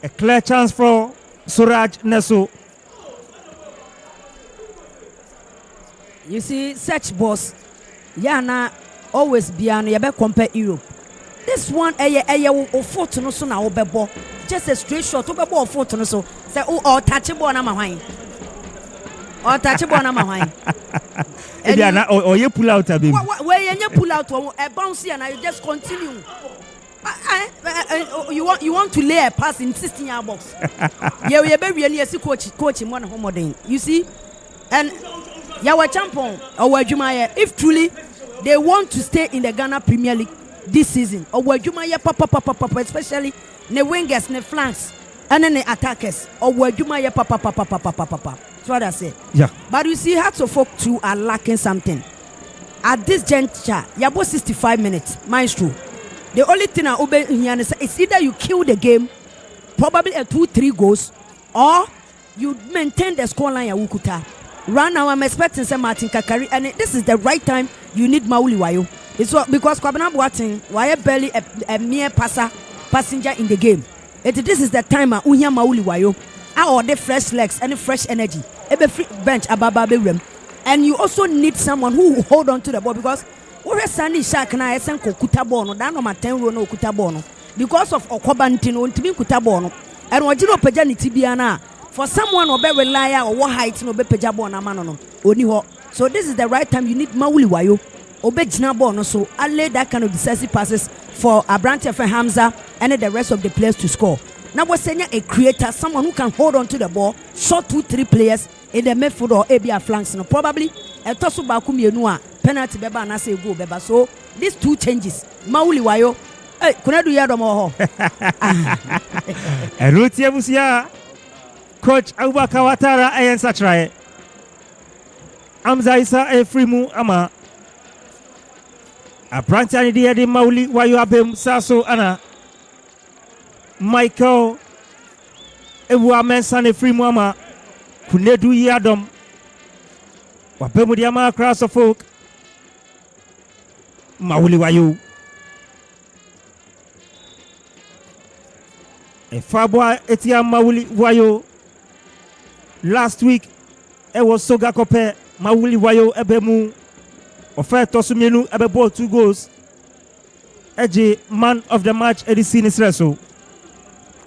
A clear chance for Suraj Nesu. You see, such boss, Yana always be an yabe compare Europe. This one, a foot no so now bebo. Just a straight shot to bebo foot no so. Say, oh, touchable on my wine. Or touchable on my wine. Or you pull out a bit. Where you pull out a bouncy and I just continue. You want to lay a pass in 16-yard box. Yeah, we are very really coach in one home. You see, and Yawa Champon or Jumaya, if truly they want to stay in the Ghana Premier League this season, or Jumaya papa, especially the wingers, the flanks, and then the attackers, or Jumaya papa. That's what I say. Yeah. But you see, Hearts of Oak too are lacking something. At this juncture, Yabo 65 minutes, maestro. The only thing I obey is either you kill the game, probably a 2-3 goals, or you maintain the scoreline at Wukuta. Right now, I'm expecting some Martin Kakari, and this is the right time you need Mauli Wayo. It's what, because Kwabena Boateng, why barely a mere passenger in the game. This is the time Unya Mauli Wayo. I order fresh legs and fresh energy. A free bench ababa room. And you also need someone who will hold on to the ball because we Sunday Shark na esen ko kutabono da no maten ro no kutabono because of okobantino ntimi kutabono and wajiro pagya ne tibia na for someone obe rely or what height no be pagya ball na mano no oni ho. So this is the right time you need Mauli Wayo obe gina ball no so I lay that kind of decisive passes for Abrante for Hamza and the rest of the players to score. Now we're saying a creator, someone who can hold on to the ball, shot 2-3 players in the midfield or ABR flanks. No, probably a toss baku mienua penalty beba and I say go beba. So these 2 changes, Mauli Wayo, hey, kuna do yado mo ho. Ruti Abusia, Coach Abubakar Watara, ayen satrai. Amza Isa e frimu ama. Abrante ani dia di Mauli Wayo abem saso ana. Michael Ewa Mensane free mama Kunedu Yadom Wapemu Diama Cross of Folk Mawuli Wayo. A Fabwa Etia Mawuli Wayo. Last week, it was Soga Kope Mawuli Wayo Ebemu. Ofer Tosumenu Ebebo 2 goals. Eji man of the match Edison Isreso.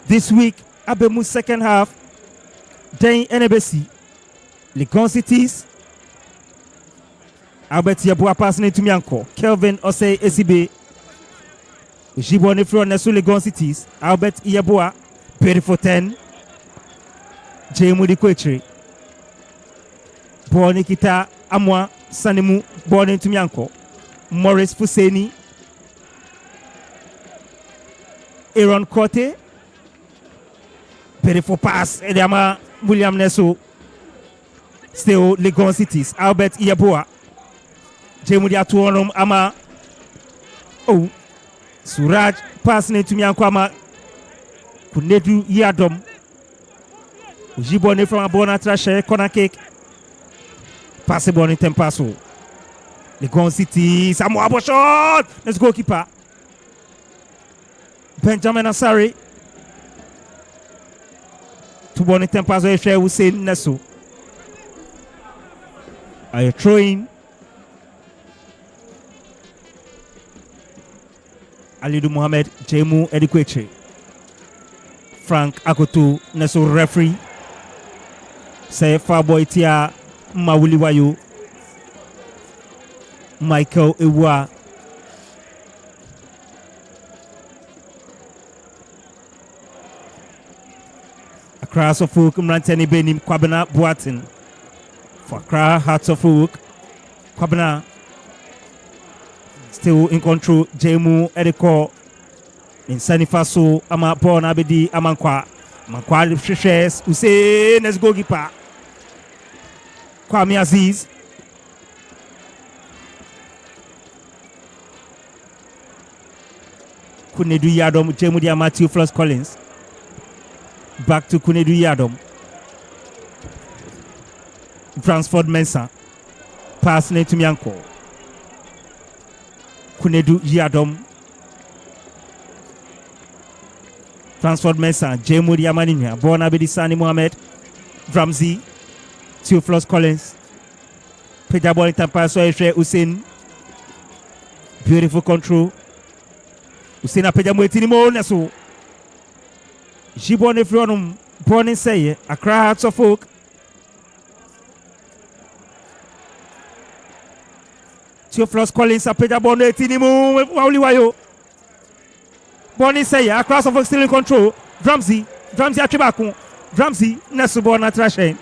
This week, Abemu second half. Then NBC. Legon Cities. Albert Yabua passing to Mianko. Kelvin Osei Esibe. Ujibone from Nesu Legon Cities. Albert Yabua. Beautiful 10. Jemudi Kwetri. Bonikita Amwa Sanimu. Born into Mianko. Morris Fuseni. Aaron Kote. Beautiful pass. Ediama William Nesu. Still Legon Cities. Albert Yabua. Jemudi Atuonum Ama. Oh. Suraj passing to Mianko Ama. Kunedu Yadom. Ujibone from Abona Trashe. Corner kick. Passable in Tempaso. Legon Cities. Samoa shot. Let's go keeper. Benjamin Asari. To Bonnie Tempaso Eshe Hussein Nesu. Are you throwing? Alidu Mohamed Jemu Edikweche. Frank Akoto Nesu referee. Say Farboy Tia Mawuli Wayo. Michael Ewa. Accra of Folk Mranteni Benim Kwabena Boatin. For Accra Hearts of Folk. Kwabena still in control. Jemu Ediko. In Sanifaso Ama Bon Abedi Amankwa. Mankwa Shishes Hussein. Let's go keeper. Kwame Aziz. Kunedu Yadom. Jemu Dia Matthew Floss Collins. Back to Kunedu Yadom. Bransford Mensah. Passing to Mianko. Kunedu Yadom. Bransford Mensah. Jemu Diamaninia. Born Abedi Sani Mohamed. Ramsey. Theophilus Collins. Pejabon Tampaso Eshe Hussein. Beautiful control. Hussein Pejamo Etinimo Nesu. Jibone Fronum. Born in Seye. Accra Hearts of Folk. Theophilus Collins. Pejabon Etinimo Mawuli Wayo. Born in Seye. Accra Hearts of Folk still in control. Ramsey Achibaku. Ramsey Nesu Born Atrashe.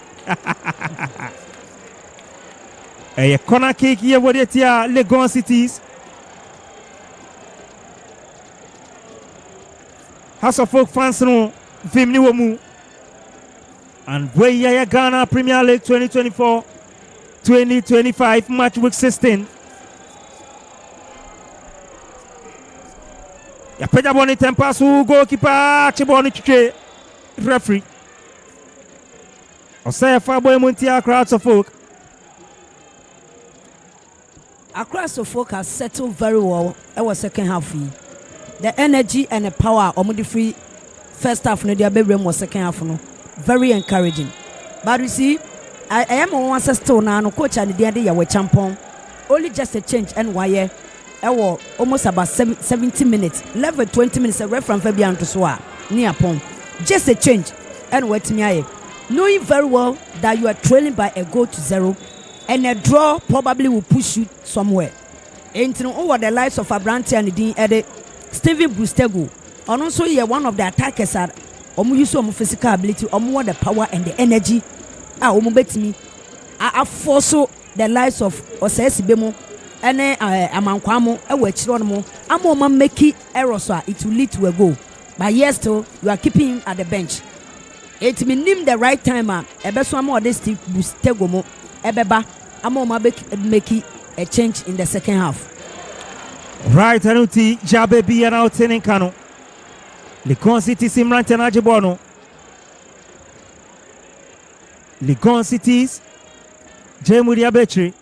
A corner kick here with it here, Legon Cities. House of Folk fans no Vimni Womu. And where ya Ghana Premier League 2024-2025 match week 16. Ya peja boni Tempasu goalkeeper Chiboni Chiche referee. Osaya Fabo Muntia Accra of Folk. Accra of Folk has settled very well. It was second half. The energy and the power of the free first half no their was second half no. Very encouraging. But you see, I am on one still now no coach and the day we champion. Only just a change and why almost about 70 minutes, 20 minutes away from Fabian to Swa near pom. Just a change and wait me. Knowing very well that you are trailing by a goal to 0 and a draw probably will push you somewhere. And over the lives of Abranti and the Eddie, Steven Brustego, and also you're one of the attackers are use some physical ability, more the power and the energy. Me. I force the lives of Osesi Bemo and Amankwamo, a witch on more. I'm making errors, it will lead to a goal. But yes, still, you are keeping him at the bench. It may name the right time, Ebeswa more this Bustegomo, Ebeba, Amoma make a change in the second half. Right, Anuti, Jabe be an out in Kano. Legon Cities Simran Tenajibono. Legon Cities, Jemudi Abetri.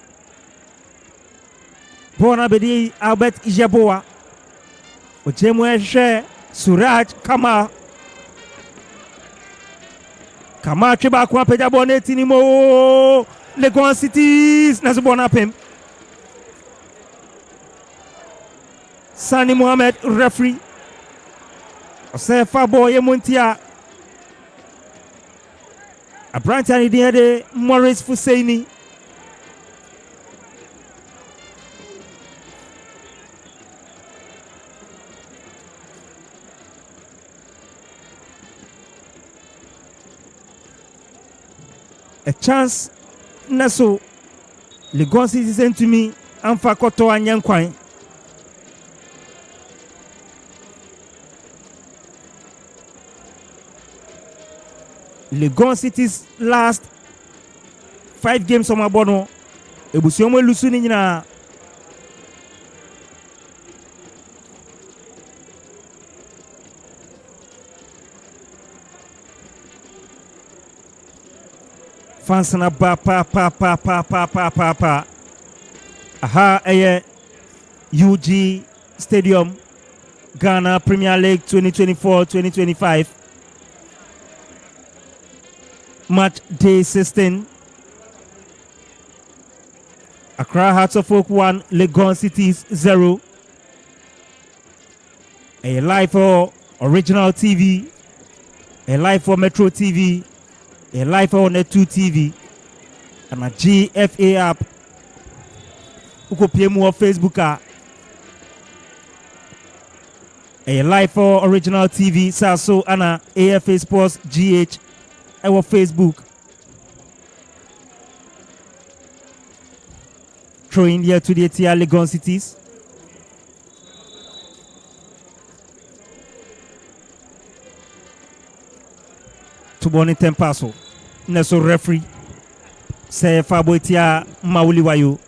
Bona bedi Albert Ijaboa. Ojemwe Suraj Kama. Kama Chiba kwa peja bone tinimo. Legon Cities nazo bona pem. Sani Mohammed referee. Ose Fabo Yemuntia. Abrante ani de Morris Fuseini. A chance naso Legon Citizen to me amfa koto anyankwan. Legon City's last 5 games on my bono. Ebusiomo lusu ni nyina. Fans na pa. Aha UG Stadium Ghana Premier League 2024-2025 match day 16. Accra Hearts of Oak 1, Legon Cities 0. A live for Original TV, a live for Metro TV, a live for Net2 TV, and a GFA app. Uko PMU on Facebook. A live for Original TV, Saso, and AFA Sports GH. Our Facebook. Throwing here to the TR Legon Cities. To Bonnie Tempaso. Neso referee. Say Fabo Tia Mauli Wayo.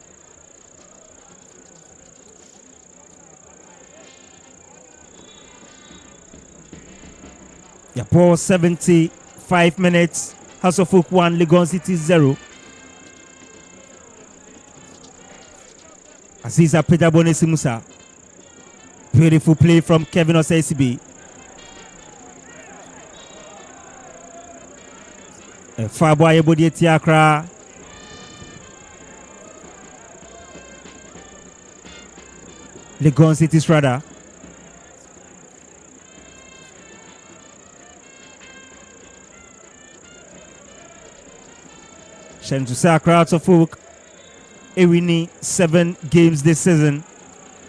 Yapo 75 minutes. House of Oak 1, Legon City 0. Aziza Pedabone Simusa. Beautiful play from Kevin Osesibi. Fabo Ayebodi Tiakra. Legon City Strada. Shentu Sakra Hearts of Oak. Winning 7 games this season.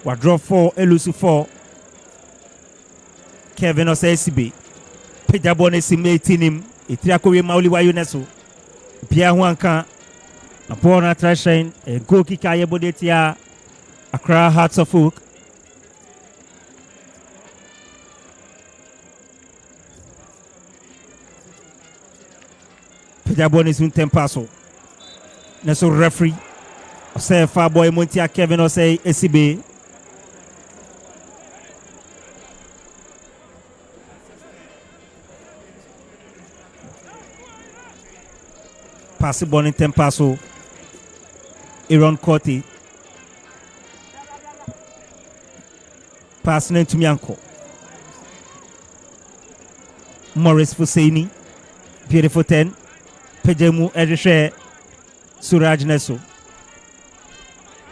We draw 4, Elusu 4. Kevin Osesibi. Pedabone Sime Tinim. Itiakowe Mauli Wayo Neso. Pia Huanka. Apona Trashain. A goal kicker Yebodetia. Accra Hearts of Oak. Pedabone Sun Tempaso. Neso referee. Ose Faboy Montia Kevin Ose ECB. Pass Bonnie Tempaso. Aaron Corti. Pass to Mianko. Morris Fuseini. Beautiful 10. Pejemu Edrishe. Suraj Neso.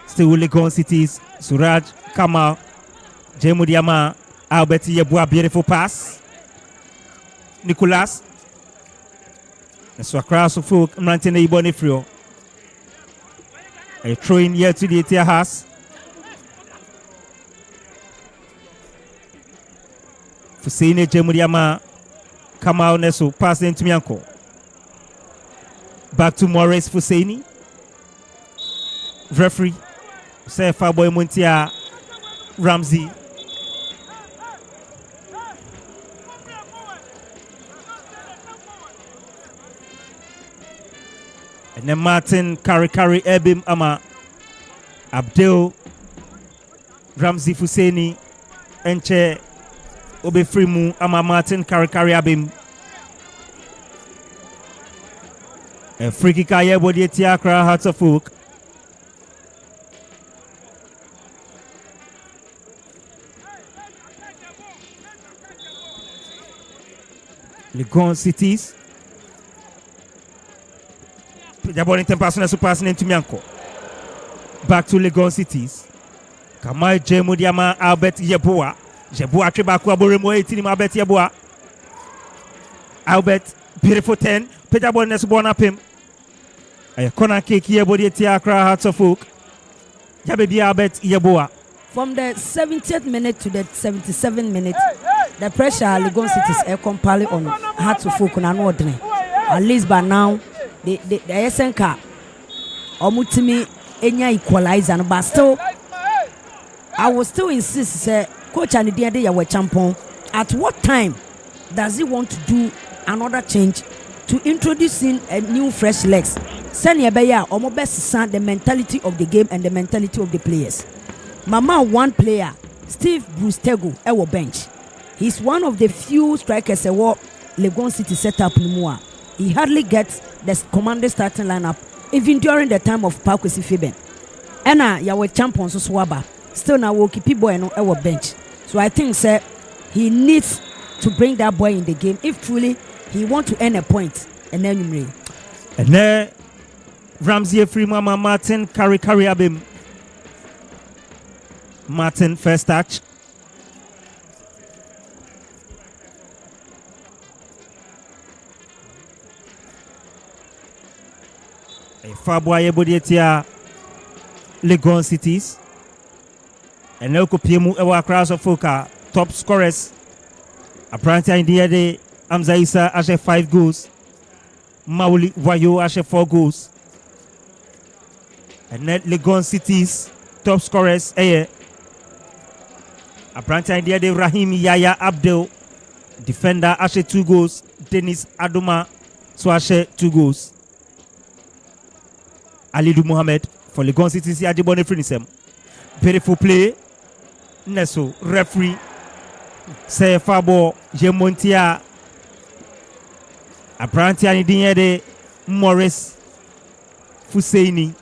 Still Legon Cities. Suraj Kama. Jemu Diama. Albert Yeboah. Beautiful pass. Nicolas. So across the folk, Mantene Ibonifrio. A throwing here to the Etia House. Fusine Jemuriama. Kamal Neso passing to Mianko. Back to Morris Fuseini. Referee. Say Faboy Muntia Ramsey. And then Martin Kari Ebim Ama Abdel Ramsey Fuseni Enche Obefrimu Ama Martin Kari Abim. A free kick Ayebodi Accra Hearts of Oak. Legon Cities. Jabon Tempasuna Supass into Mianko. Back to Legon Cities. Kamal Jemudiama Albert Yeboa. Jeboa Tribaku Aboremo 18 Albert Yeboa. Albert, beautiful 10. Pejabon Nesbon up him. A corner kick here, body Accra Hearts of Oak. Yababy Albert Yeboa. From the 70th minute to the 77th minute, the pressure Legon Cities are compiled on Hearts of Oak and ordinary. At least by now, the SNK Omutimi Enya equalizer, but still, I will still insist, say, Coach and the day were champion. At what time does he want to do another change to introduce in a new fresh legs? Send your beya or more best the mentality of the game and the mentality of the players. Mama, one player, Steve Brustego, our bench. He's one of the few strikers that Legon City set up in Mua. He hardly gets the commander starting lineup, even during the time of Pakwesi Fiben. And ya were champions of Swaba. Still now we'll keep boy on our bench. So I think, sir, he needs to bring that boy in the game if truly he want to earn a point. And then and then Ramsey free Mama Martin carry abim. Martin first touch. A far boy Bodietia Legon Cities. And now Kopiemu Ewa Cross of Foka top scorers. Apparently in the day Amza Isa Ashe 5 goals. Mauli Wayo Ashe 4 goals. And then Legon Cities top scorers Apparently in the day Rahim Yaya Abdel defender Ashe 2 goals. Dennis Aduma so Ashe 2 goals. Alidu Mohamed for Legon Cities Ajibone Frinisem. Beautiful play. Neso referee say Fabo Jemontia Aprantia ni dinye Morris Fuseini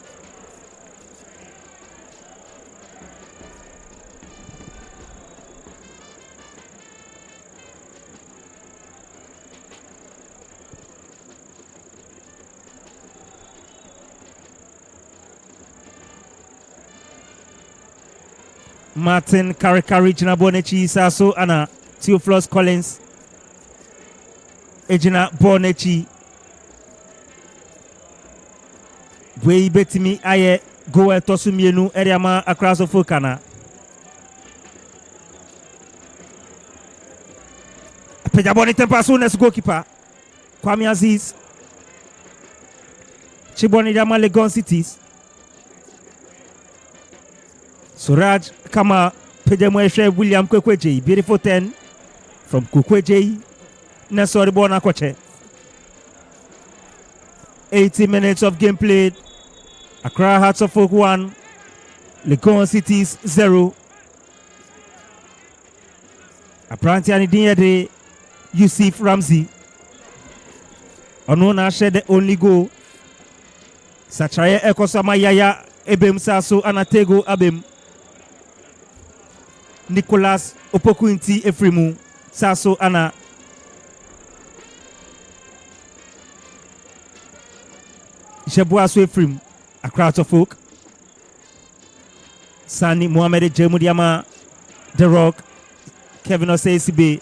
Martin Karikari Jina Bonechi Saso Ana Theophilus Collins Ejina Bonechi Wei Betimi Aye Goe Tosumienu Eriama Akraso Fukana Pejaboni Tempasu goalkeeper Kwame Aziz Chiboni Dama Legon Cities Suraj Kama Pejamweshe William Kwekweje, beautiful 10 from Kwekweje. Nesori Bona Koche. 80 minutes of game played. Accra Hearts of Oak 1, Legon Cities 0. Apranti Anidiyade Yusuf Ramsey. Onona shared the only goal. Sachaye Ekosama Yaya Ebem Saso Anatego Abem. Nicholas Opokunti Efrimu Saso Ana Jebuaso Efrim Accra of Folk Sani Mohamed Jemudiama The Rock Kevin Osei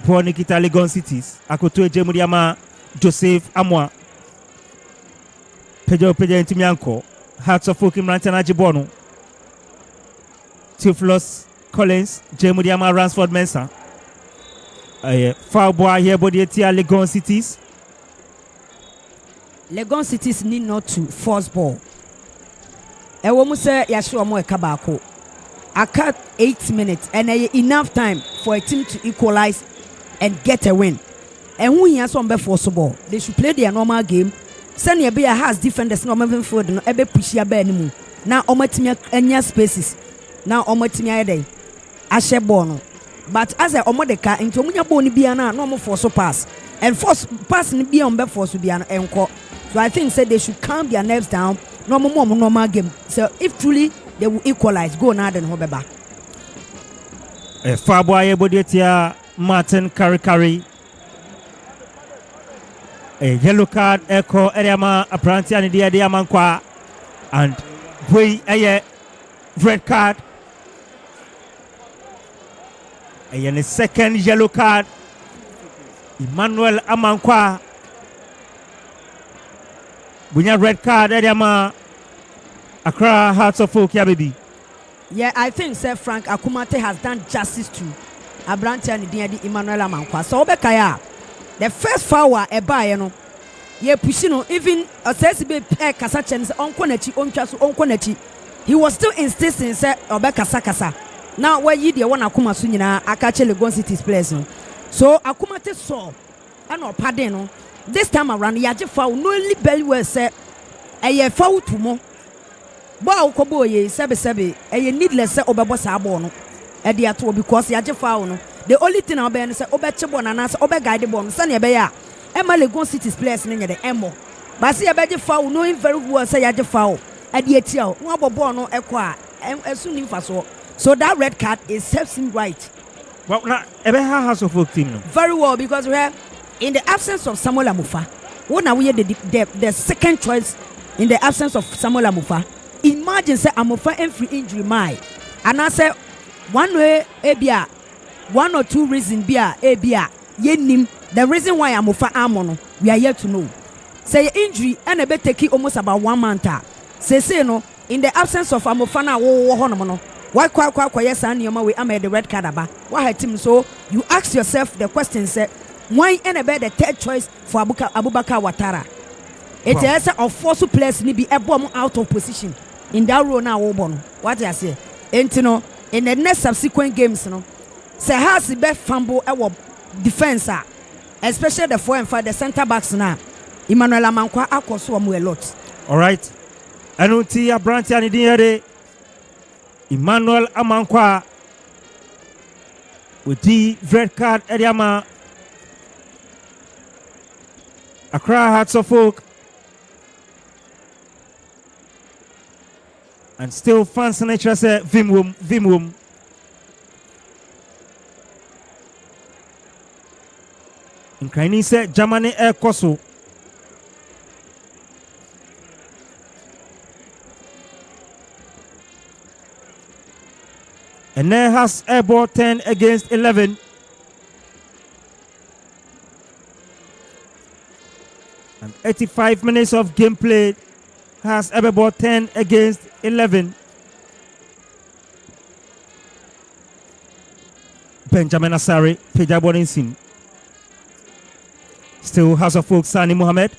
Paul Nikita Legon Cities Akoto Jemudiama Joseph Amwa Peja Intimianko Hearts of Folk Imrantana Jibono Theophilus Collins, Jemudiama Ransford Mensah. Foul boy here, body tia Legon Cities. Legon Cities need not to force ball. Ewomu say Yashua mo ekabako. I cut 8 minutes and enough time for a team to equalize and get a win. And who has one force ball? They should play their normal game. Send your beer has defenders no moving forward no ebe push ya bear anymore. Now omatimi enya spaces. Now omatimi ayede ashe ball no. But as a omodeka into omunya ball ni bia na no mo force pass. And force pass ni bia ombe force bia na enko. So I think say they should calm their nerves down. No more normal game. So if truly they will equalize, go now then hobeba. Far boy body tia Martin Karikari. A yellow card echo Eriama Apranti and the Diamankwa. And we a red card. And a second yellow card. Emmanuel Amankwa. We have red card Eriama Accra Hearts of Oak, baby. Yeah, I think Sir Frank Akumate has done justice to Abranti and the Emmanuel Amankwa. So Obekaya, the first foul you know. Ye pushing even a sensible Kasachens on Konechi, on Chasu, on Konechi. He was still insisting, say, Obeka Sakasa. Now, where you the one Akuma Sunina, Akache Legon City's place. So Akumate saw, I know, pardon. This time around, Yaji foul, no only belly was said, a year foul to more. Bow Kobo ye, Sabe, a needless Obabos Abono, a dear to because Yaji foul. The only thing I'll be is Obechabon and as Obegaidebon, Sunny Bear. Emma Legon City's place near the Emo. But see a better foul, knowing very well say I foul. At the ATL, Wabono Equa, and as soon as so that red card is serves him right. Well, now, Ebeha House of Folk team. Very well, because we have in the absence of Samuel Amufa, what now we are the second choice in the absence of Samuel Amufa. Imagine say Amufa and free injury, my. And I say one way, Abia, 1 or 2 reasons, Bia, Abia, Yenim. The reason why I'm for Amono, we are yet to know. Say injury and a bit take almost about 1 month. Say no, in the absence of Amofana or Honomono, why quite yes and your way I made the red card about. Why had him so? You ask yourself the question, say, why and about the third choice for Abubakar Watara? It's a essence of force players need be a bomb out of position in that row now. What I say, and you know, in the next subsequent games, no, say has the best fumble our defense. Especially the 4 and 5, the center backs now. Emmanuel Amankwa akoso amu a lot. All right. Anuti Abranti and the Emmanuel Amankwa with the red card Ediama Accra Hearts of Oak. And still fans nature say Vimwum. In Kaini said Germany Air Koso. And there has airball 10 against 11. And 85 minutes of gameplay has airball 10 against 11. Benjamin Asari, Pejabon Sim. Still House of Folk, Sani Mohammed.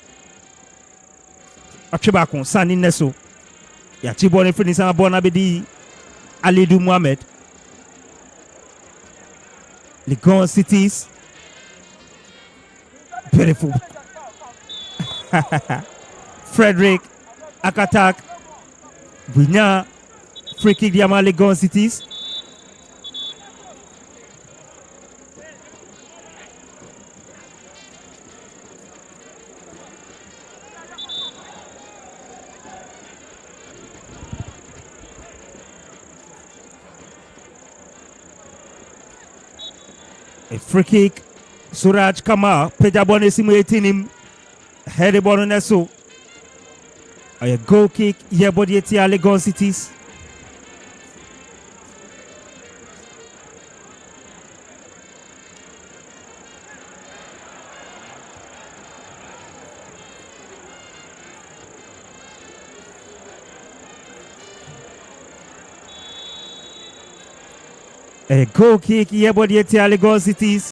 Achibakon, Sani Neso. Yachibone Finisa Bonabedi, Alidu Mohammed. Legon Cities. Beautiful. Frederick Akatak. Winya. Free kick Diama Legon Cities. A free kick, Suraj Kama, Pejabone simulating him, head the ball on so. A goal kick, Yebodi Etia Legon Cities. A goal kick, Yebodi Etia Legon Cities.